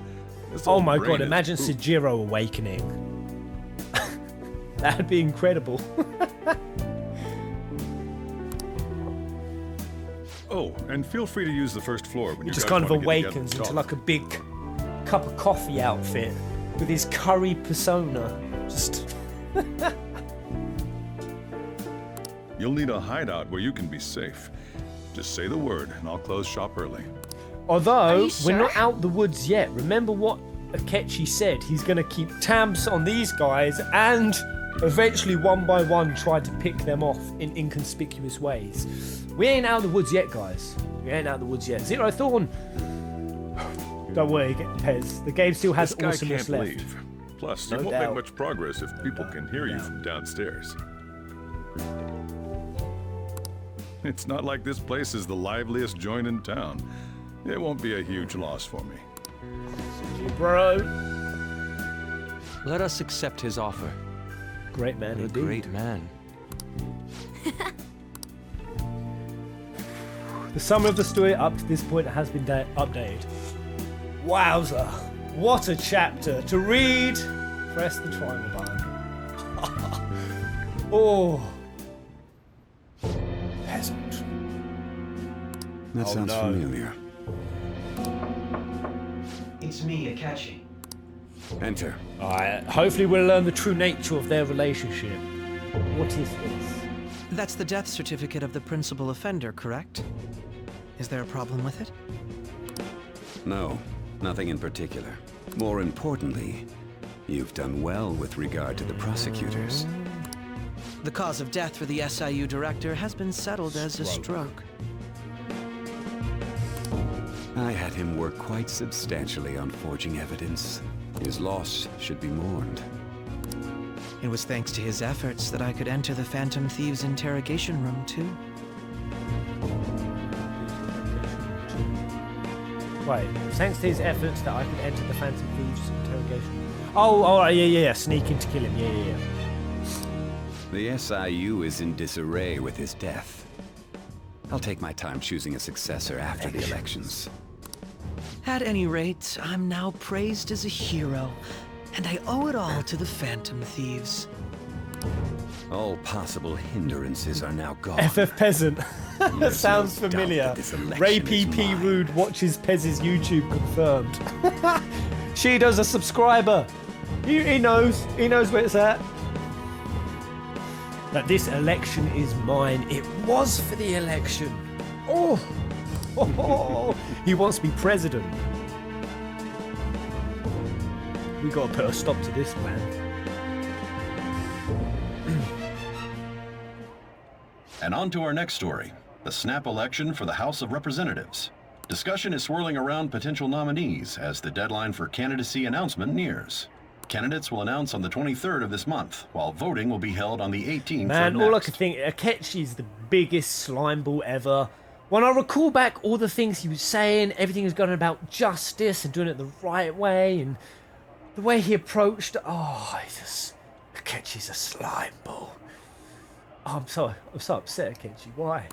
This Oh old my brain god, is imagine pooped. Sejiro awakening. That'd be incredible. Oh, and feel free to use the first floor when He you just guys kind of wanna get together awakens and into talk. like a big cup of coffee outfit with his curry persona. Just You'll need a hideout where you can be safe. Just say the word, and I'll close shop early. although we're not out the woods yet. Remember what Akechi said. He's going to keep tabs on these guys and eventually one by one try to pick them off in inconspicuous ways. We ain't out of the woods yet, guys. We ain't out of the woods yet. Zero Thorn. Don't worry, Pez. The game still has This guy awesomeness can't left. leave. Plus, No you won't doubt. make much progress if people can hear you from downstairs. It's not like this place is the liveliest joint in town. It won't be a huge loss for me. Bro. Let us accept his offer. Great man A indeed. great man. The summary of the story up to this point has been updated. Wowza. What a chapter. To read, press the triangle button. Oh. Peasant. That sounds familiar. It's me, Akechi. Enter. Alright, hopefully we'll learn the true nature of their relationship. What is this? That's the death certificate of the principal offender, correct? Is there a problem with it? No, nothing in particular. More importantly, you've done well with regard to the prosecutors. The cause of death for the SIU director has been settled as a stroke. I had him work quite substantially on forging evidence. His loss should be mourned. It was thanks to his efforts that I could enter the Phantom Thieves' interrogation room, too. Wait, thanks to his efforts that I could enter the Phantom Thieves interrogation room. Oh, yeah, sneaking to kill him, yeah. The SIU is in disarray with his death. I'll take my time choosing a successor after the elections. At any rate, I'm now praised as a hero, and I owe it all to the Phantom Thieves. All possible hindrances are now gone. FF Peasant. That sounds no familiar. this election Ray is PP mine. Rude watches Pez's YouTube confirmed. Shido's a subscriber. He knows. He knows where it's at. That this election is mine. It was for the election. Oh. He wants to be president. We gotta put a stop to this, man. And on to our next story, the snap election for the House of Representatives. Discussion is swirling around potential nominees as the deadline for candidacy announcement nears. Candidates will announce on the 23rd of this month, while voting will be held on the 18th. Man, all I could think, Akechi's the biggest slime ball ever. When I recall back all the things he was saying, everything was going about justice and doing it the right way, and the way he approached, Akechi's a slime ball. Oh, I'm so upset, Akechi. Why?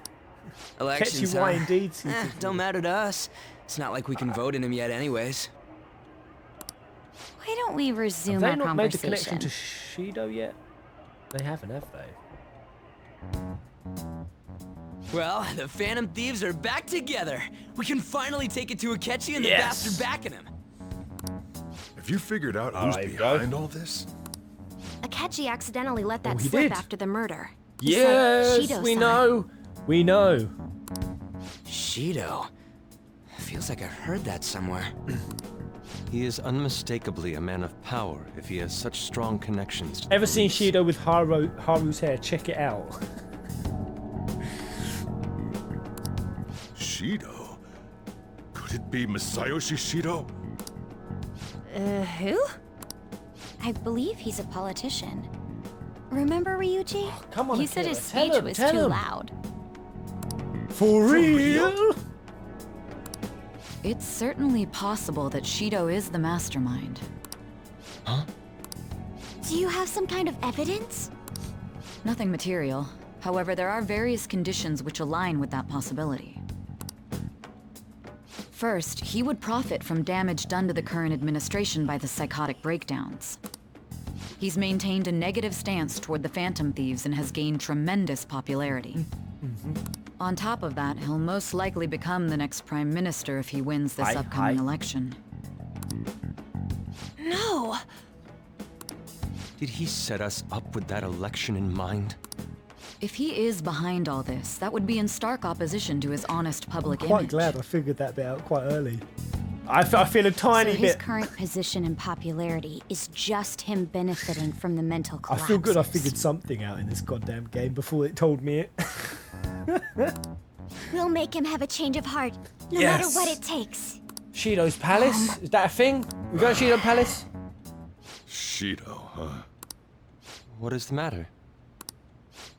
Elections, Akechi, why huh? indeed? Don't matter to us. It's not like we can vote in him yet anyways. Why don't we resume Have they our not made the conversation? connection to Shido yet? They haven't, have they? Well, the Phantom Thieves are back together. We can finally take it to Akechi and the bastard backing him. Have you figured out who's behind all this? Akechi accidentally let that he slip did. after the murder. He Yes, said Shido we saw it. know. We know. Shido? Feels like I've heard that somewhere. He is unmistakably a man of power if he has such strong connections to the Ever seen police. Shido with Haru's hair? Check it out. Shido? Could it be Masayoshi Shido? Who? I believe he's a politician. Remember, Ryuji? Come on, You said his Akira, speech was tell too him. loud. For real? It's certainly possible that Shido is the mastermind. Do you have some kind of evidence? Nothing material. However, there are various conditions which align with that possibility. First, he would profit from damage done to the current administration by the psychotic breakdowns. He's maintained a negative stance toward the Phantom Thieves and has gained tremendous popularity. On top of that, he'll most likely become the next Prime Minister if he wins this upcoming election. No! Did he set us up with that election in mind? If he is behind all this, that would be in stark opposition to his honest public Quite image. glad I figured that bit out quite early. I feel a tiny So his bit. current position and popularity is just him benefiting from the mental I collapse. feel good I figured something out in this goddamn game before it told me it. We'll make him have a change of heart, no Yes. matter what it takes. Shido's Palace? Is that a thing? We got Shido Palace? Shido, huh? What is the matter?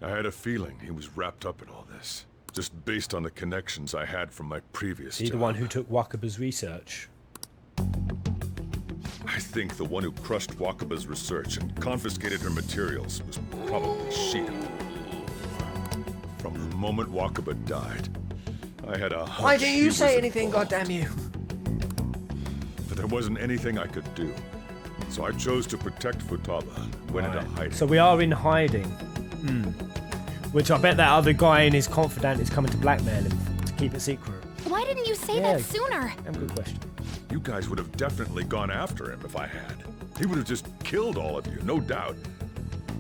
I had a feeling he was wrapped up in all this, just based on the connections I had from my previous He the job. one who took Wakaba's research. I think the one who crushed Wakaba's research and confiscated her materials was probably Shido. From the moment Wakaba died, I had a hunch Why didn't he you was say anything, involved. goddamn you? But there wasn't anything I could do, so I chose to protect Futaba and went into hiding. So we are in hiding. Which I bet that other guy in his confidant is coming to blackmail him to keep it secret. Why didn't you say Yeah. that sooner? Good question. You guys would have definitely gone after him if I had. He would have just killed all of you, no doubt.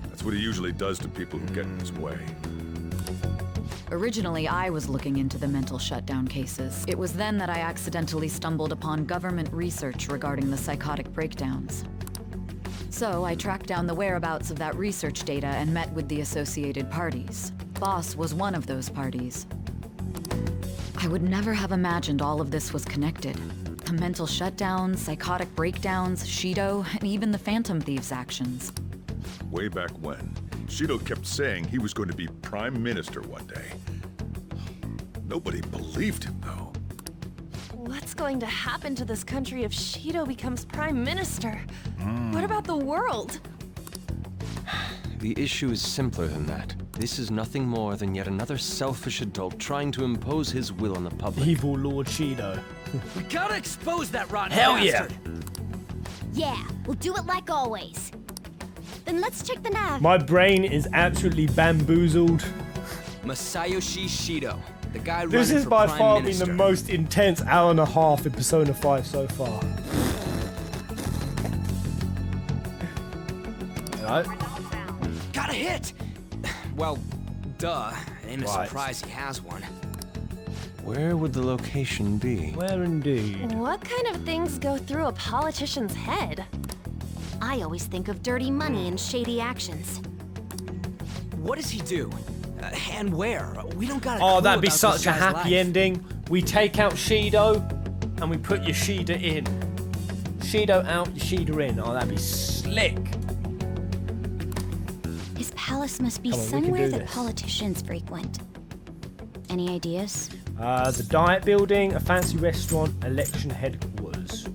That's what he usually does to people who get in his way. Originally, I was looking into the mental shutdown cases. It was then that I accidentally stumbled upon government research regarding the psychotic breakdowns. So I tracked down the whereabouts of that research data and met with the associated parties. Boss was one of those parties. I would never have imagined all of this was connected. The mental shutdowns, psychotic breakdowns, Shido, and even the Phantom Thieves' actions. Way back when, Shido kept saying he was going to be Prime Minister one day. Nobody believed him, though. What's going to happen to this country if Shido becomes Prime Minister? What about the world? The issue is simpler than that. This is nothing more than yet another selfish adult trying to impose his will on the public. Evil Lord Shido. We gotta expose that rotten Hell bastard! Yeah, we'll do it like always. Then let's check the nav. My brain is absolutely bamboozled. Masayoshi Shido, the guy running This is for by Prime far Minister. been the most intense hour and a half in Persona 5 so far. Alright. Got a hit! Well, duh. It ain't a Right. surprise he has one. Where would the location be? Where indeed? What kind of things go through a politician's head? I always think of dirty money and shady actions. What does he do? And where? We don't got a Oh, clue that'd be about such this a guy's happy life. ending. We take out Shido and we put Yoshida in. Shido out, Yoshida in. Oh, that'd be slick. His palace must be Come on, we can somewhere do that this. politicians frequent. Any ideas? The Diet Building, a fancy restaurant, election headquarters.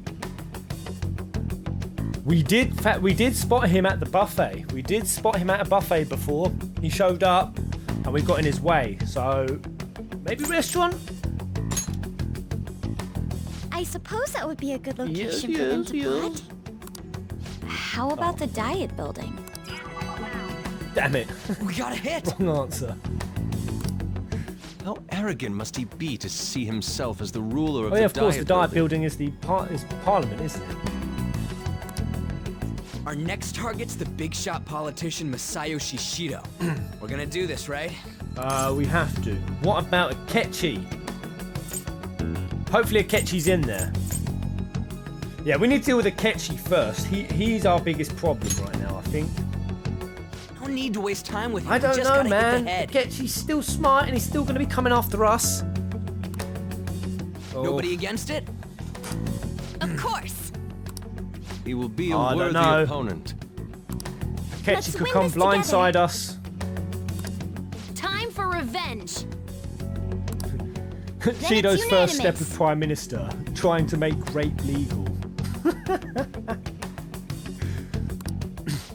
We did spot him at the buffet. We did spot him at a buffet before. He showed up and we got in his way. So maybe restaurant? I suppose that would be a good location Yes, for them yes, to yes. put. How about the Diet Building? Damn it. We got a hit! Wrong answer. How arrogant must he be to see himself as the ruler of Oh the yeah, of course, the Diet Building? Building is Parliament, isn't it? Our next target's the big shot politician Masayoshi Shido. We're gonna do this, right? We have to. What about Akechi? Hopefully Akechi's in there. Yeah, we need to deal with Akechi first. He's our biggest problem right now, I think. No need to waste time with him. I We don't just know, gotta man. hit the head. Akechi's still smart and he's still going to be coming after us. Nobody against it? Of course. He will be a I don't worthy know. opponent. Akechi Let's could win come this blindside together. us. Time for revenge. Shido's first step unanimous. as Prime Minister, trying to make rape legal.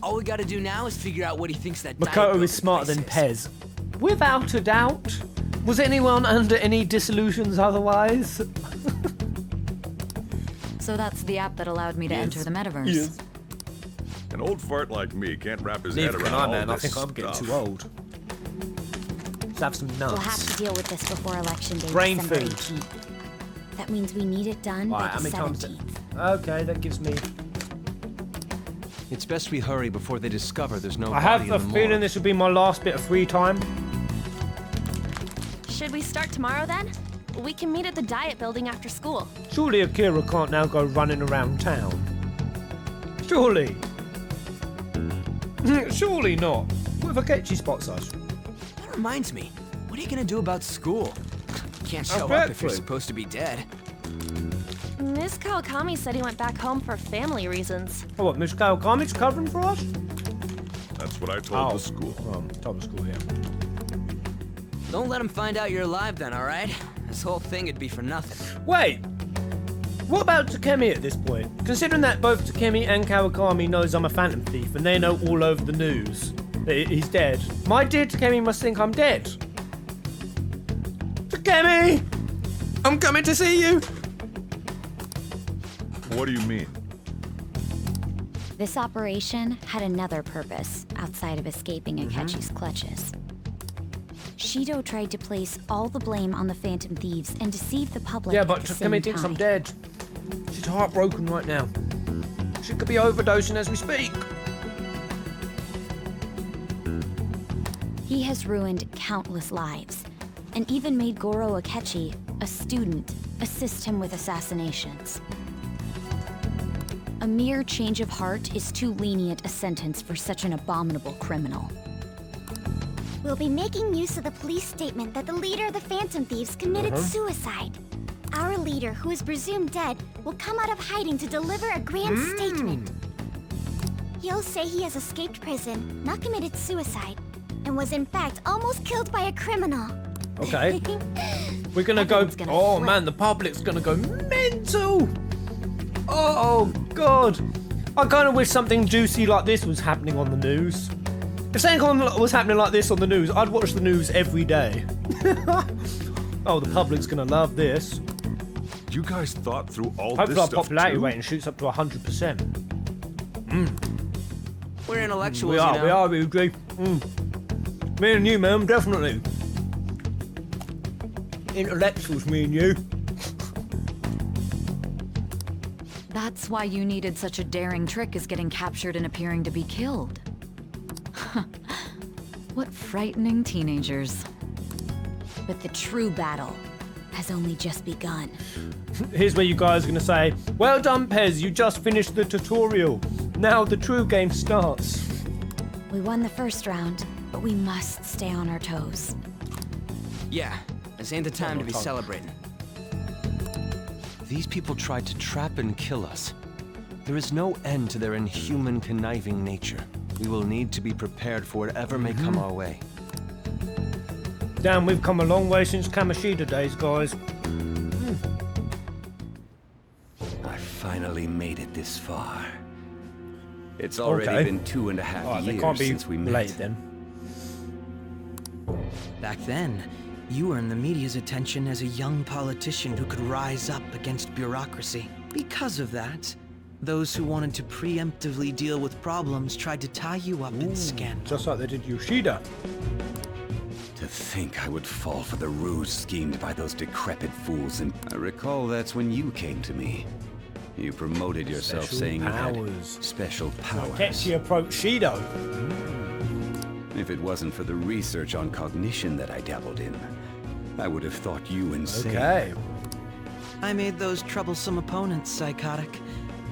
All we gotta do now is figure out what he thinks that Diet Makoto Building is smarter than place is. Pez. Without a doubt. Was anyone under any disillusions otherwise? So that's the app that allowed me to enter the metaverse. Yes. An old fart like me can't wrap his Neither head can around I, all man. I this think I'm getting stuff. too old. Let's have some nuts. We'll have to deal with this before Election Day, Brain December food. 18th. That means we need it done by Right, how the many times 17th. Okay, that gives me... It's best we hurry before they discover there's no I body have in a the feeling morgue. this will be my last bit of free time. Should we start tomorrow then? We can meet at the Diet Building after school. Surely Akira can't now go running around town. Surely. Surely not. What if Akechi spots us? That reminds me. What are you gonna do about school? Can't show up if you're Exactly. supposed to be dead. Miss Kawakami said he went back home for family reasons. Oh, what, Miss Kawakami's covering for us? That's what I told the school. Told the school, yeah. Don't let him find out you're alive then, alright? This whole thing would be for nothing. Wait! What about Takemi at this point? Considering that both Takemi and Kawakami knows I'm a phantom thief and they know all over the news that he's dead, my dear Takemi must think I'm dead. Takemi! I'm coming to see you! What do you mean? This operation had another purpose outside of escaping Akechi's clutches. Shido tried to place all the blame on the Phantom Thieves and deceive the public Yeah, at but the same Takemi thinks time. I'm dead. She's heartbroken right now. She could be overdosing as we speak. He has ruined countless lives, and even made Goro Akechi, a student, assist him with assassinations. A mere change of heart is too lenient a sentence for such an abominable criminal. We'll be making use of the police statement that the leader of the Phantom Thieves committed suicide. Our leader, who is presumed dead, will come out of hiding to deliver a grand statement. He'll say he has escaped prison, not committed suicide, and was in fact almost killed by a criminal. Okay. We're gonna go. Oh man, the public's gonna go mental. Oh god. I kind of wish something juicy like this was happening on the news. If something was happening like this on the news, I'd watch the news every day. Oh, the public's gonna love this. You guys thought through all Hopefully this our stuff popularity too? rating shoots up to 100%. We're intellectuals, We are, you know. we agree. Me and you, man, definitely. Intellectuals, me and you. That's why you needed such a daring trick as getting captured and appearing to be killed. What frightening teenagers. But the true battle has only just begun. Here's where you guys are going to say, well done, Pez, you just finished the tutorial. Now the true game starts. We won the first round, but we must stay on our toes. Yeah, this ain't the time to be celebrating. These people tried to trap and kill us. There is no end to their inhuman, conniving nature. We will need to be prepared for whatever may come our way. Damn, we've come a long way since Kamoshida days, guys. I finally made it this far. It's already been 2.5 They years can't be since we met. late then. Back then, you earned the media's attention as a young politician who could rise up against bureaucracy. Because of that, those who wanted to preemptively deal with problems tried to tie you up in scandal. Just like they did Yoshida. To think I would fall for the ruse schemed by those decrepit fools, and I recall that's when you came to me. You promoted yourself Special saying you powers. had special powers. Ketchy approached Shido. If it wasn't for the research on cognition that I dabbled in, I would have thought you insane. Okay. I made those troublesome opponents psychotic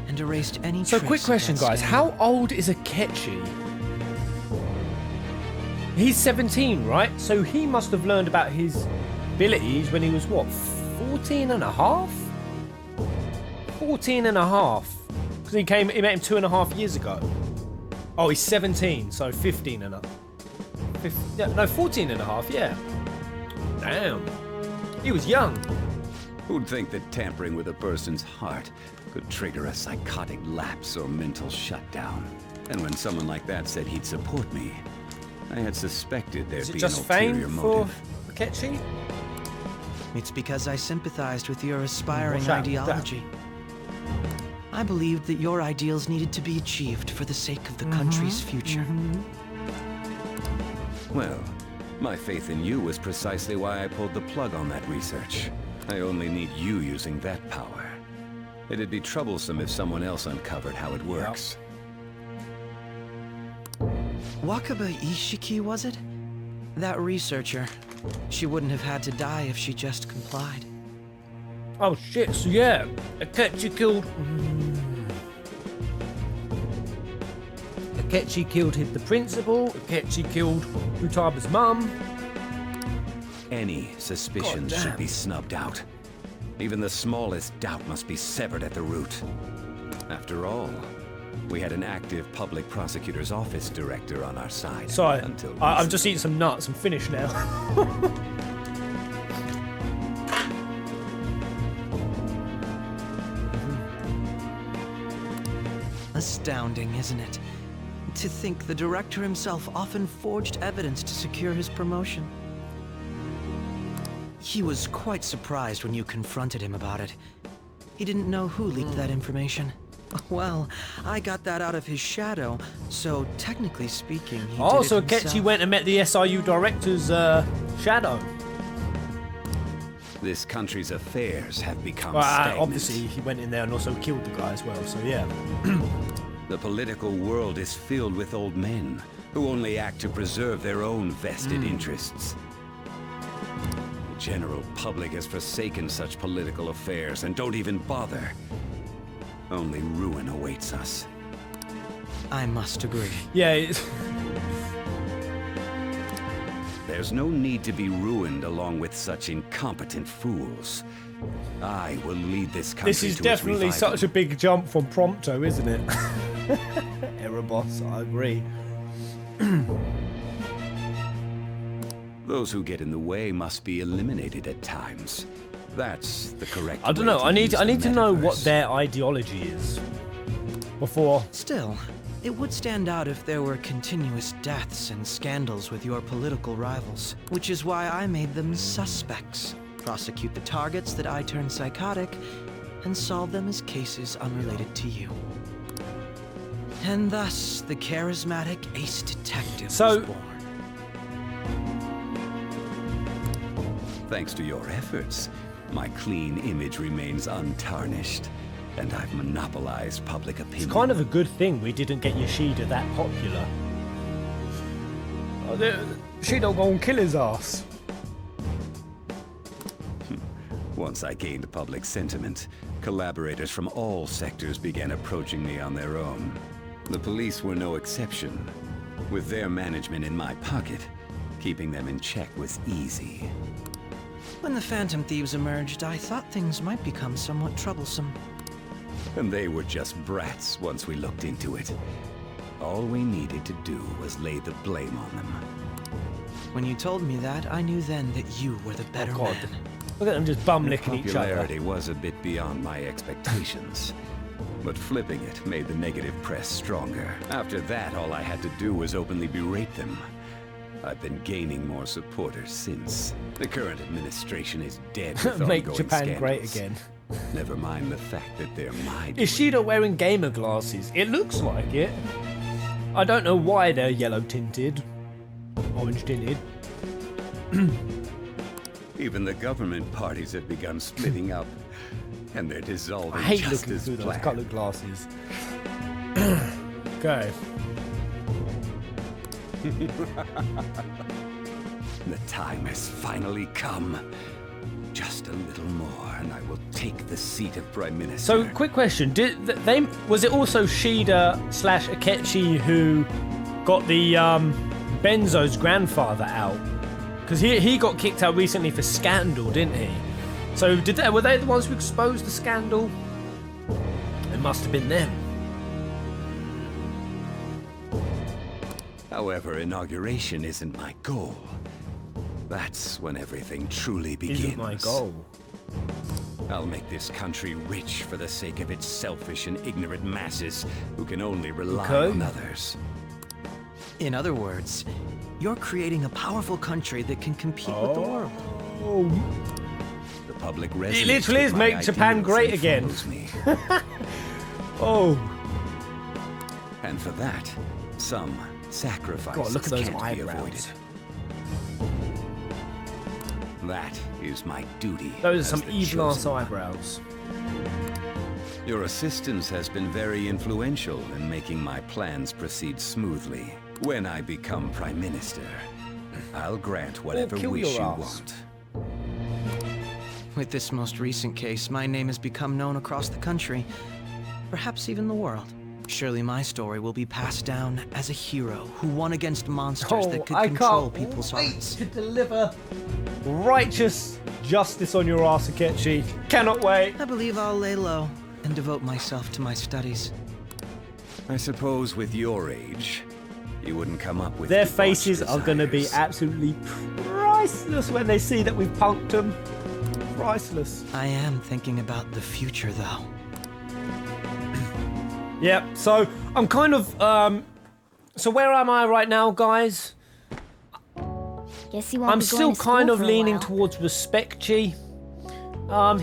and erased any So trace quick of question, that guys. scandal. How old is Akechi? He's 17, right? So he must have learned about his abilities when he was, what, 14 and a half? 14 and a half. Because he met him 2.5 years ago. Oh, he's 17, so 15 and a... no, 14 and a half, yeah. Damn. He was young. Who'd think that tampering with a person's heart could trigger a psychotic lapse or mental shutdown? And when someone like that said he'd support me, I had suspected there'd Is it be just an fame ulterior for motive. Akechi? It's because I sympathized with your aspiring What's that? ideology. I believed that your ideals needed to be achieved for the sake of the country's future. Well, my faith in you was precisely why I pulled the plug on that research. I only need you using that power. It'd be troublesome if someone else uncovered how it works. Wakaba Ishiki, was it? That researcher. She wouldn't have had to die if she just complied. Oh shit, so yeah. Akechi killed... Akechi killed the principal. Akechi killed Utaba's mum. Any suspicions God should damn. be snubbed out. Even the smallest doubt must be severed at the root. After all, we had an active public prosecutor's office director on our side. Sorry, Until I'm just eating some nuts. I'm finished now. Astounding, isn't it? To think the director himself often forged evidence to secure his promotion. He was quite surprised when you confronted him about it. He didn't know who leaked that information. Well, I got that out of his shadow, so technically speaking, he Oh, did so it Akechi himself. went and met the SIU director's shadow. This country's affairs have become Well, stagnant. obviously, he went in there and also killed the guy as well, so yeah. The political world is filled with old men who only act to preserve their own vested interests. The general public has forsaken such political affairs and don't even bother. Only ruin awaits us. I must agree. Yeah, it's... There's no need to be ruined along with such incompetent fools. I will lead this country. This is to definitely its revival. such a big jump from Prompto, isn't it? Error boss, I agree. Those who get in the way must be eliminated at times. That's the correct I don't way know. to I need use the to know what metaverse. their ideology is before. Still, it would stand out if there were continuous deaths and scandals with your political rivals, which is why I made them suspects. Prosecute the targets that I turn psychotic, and solve them as cases unrelated to you. And thus, the charismatic ace detective was born. Thanks to your efforts, my clean image remains untarnished, and I've monopolized public opinion. It's kind of a good thing we didn't get Yoshida that popular. Yoshida gonna kill his ass. Once I gained public sentiment, collaborators from all sectors began approaching me on their own. The police were no exception. With their management in my pocket, keeping them in check was easy. When the Phantom Thieves emerged, I thought things might become somewhat troublesome. And they were just brats once we looked into it. All we needed to do was lay the blame on them. When you told me that, I knew then that you were the better man. Look at them just bum licking each other. Popularity was a bit beyond my expectations. But flipping it made the negative press stronger. After that, all I had to do was openly berate them. I've been gaining more supporters since. The current administration is dead with Make ongoing Japan great scandals. again. Never mind the fact that they're my... Is Yoshida wearing gamer glasses? It looks like it. I don't know why they're yellow tinted. Orange tinted. Even the government parties have begun splitting up, and they're dissolving I hate just looking as through those planned. coloured glasses. Okay. The time has finally come. Just a little more, and I will take the seat of Prime Minister. So, quick question: was it also Shida / Akechi who got the Benzo's grandfather out? Because he got kicked out recently for scandal, didn't he? So, were they the ones who exposed the scandal? It must have been them. However, inauguration isn't my goal. That's when everything truly begins. Isn't my goal. I'll make this country rich for the sake of its selfish and ignorant masses who can only rely on others. In other words, you're creating a powerful country that can compete with the world. The public It resonates literally with is my make Japan ideals great and again. follows me. Oh. And for that, some sacrifices God, look at those can't be eyebrows. avoided. That is my duty. Those are as some the evil ass chosen one. eyebrows. Your assistance has been very influential in making my plans proceed smoothly. When I become Prime Minister, I'll grant whatever kill wish your you ass. want. With this most recent case, my name has become known across the country, perhaps even the world. Surely my story will be passed down as a hero who won against monsters that could I control can't people's wait hearts. to deliver righteous justice on your ass, Akechi. Cannot wait. I believe I'll lay low and devote myself to my studies. I suppose with your age, you wouldn't come up with Their debauched faces are going to be desires. absolutely priceless when they see that we've punked them. Priceless. I am thinking about the future, though. Yep, so I'm kind of, so where am I right now, guys? Guess you won't I'm be still going to school kind of for a leaning while. towards Respectchi.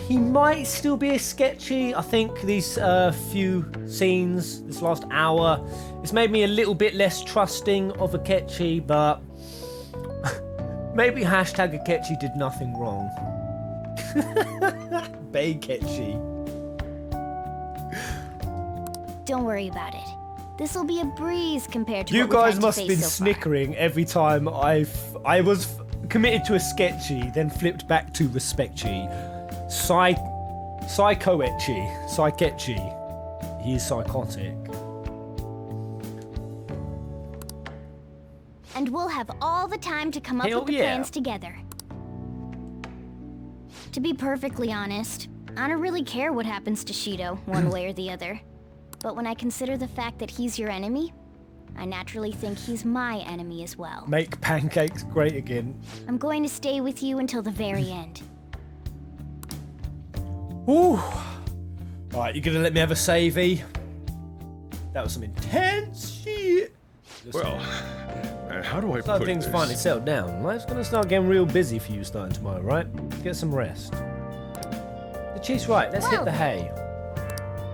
He might still be a sketchy. I think these few scenes, this last hour, it's made me a little bit less trusting of Akechi, but maybe hashtag Akechi did nothing wrong. Bakechi. Don't worry about it. This'll be a breeze compared to You what we've guys had to must have face been so far. snickering every time I was committed to a sketchy, then flipped back to Respectchi. Psychoetchi. He is psychotic. And we'll have all the time to come up with the plans together. To be perfectly honest, I don't really care what happens to Shido, one way or the other. But when I consider the fact that he's your enemy, I naturally think he's my enemy as well. Make pancakes great again. I'm going to stay with you until the very end. Ooh. Alright, you gonna let me have a savey? That was some intense shit. Well, how do I so put things this? finally settled down. Life's gonna start getting real busy for you starting tomorrow, right? Get some rest. The chief's right, let's hit the hay.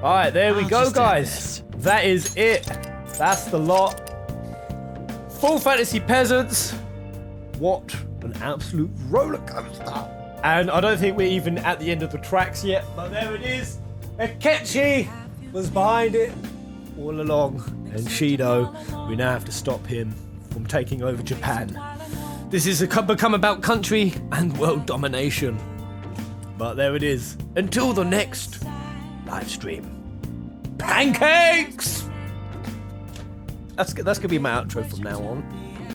Alright, there we go, guys. That is it. That's the lot. Full Fantasy Peasants. What an absolute roller coaster. And I don't think we're even at the end of the tracks yet, but there it is. Akechi was behind it all along. And Shido, we now have to stop him from taking over Japan. This is become about country and world domination. But there it is. Until the next live stream. Pancakes! That's gonna be my outro from now on.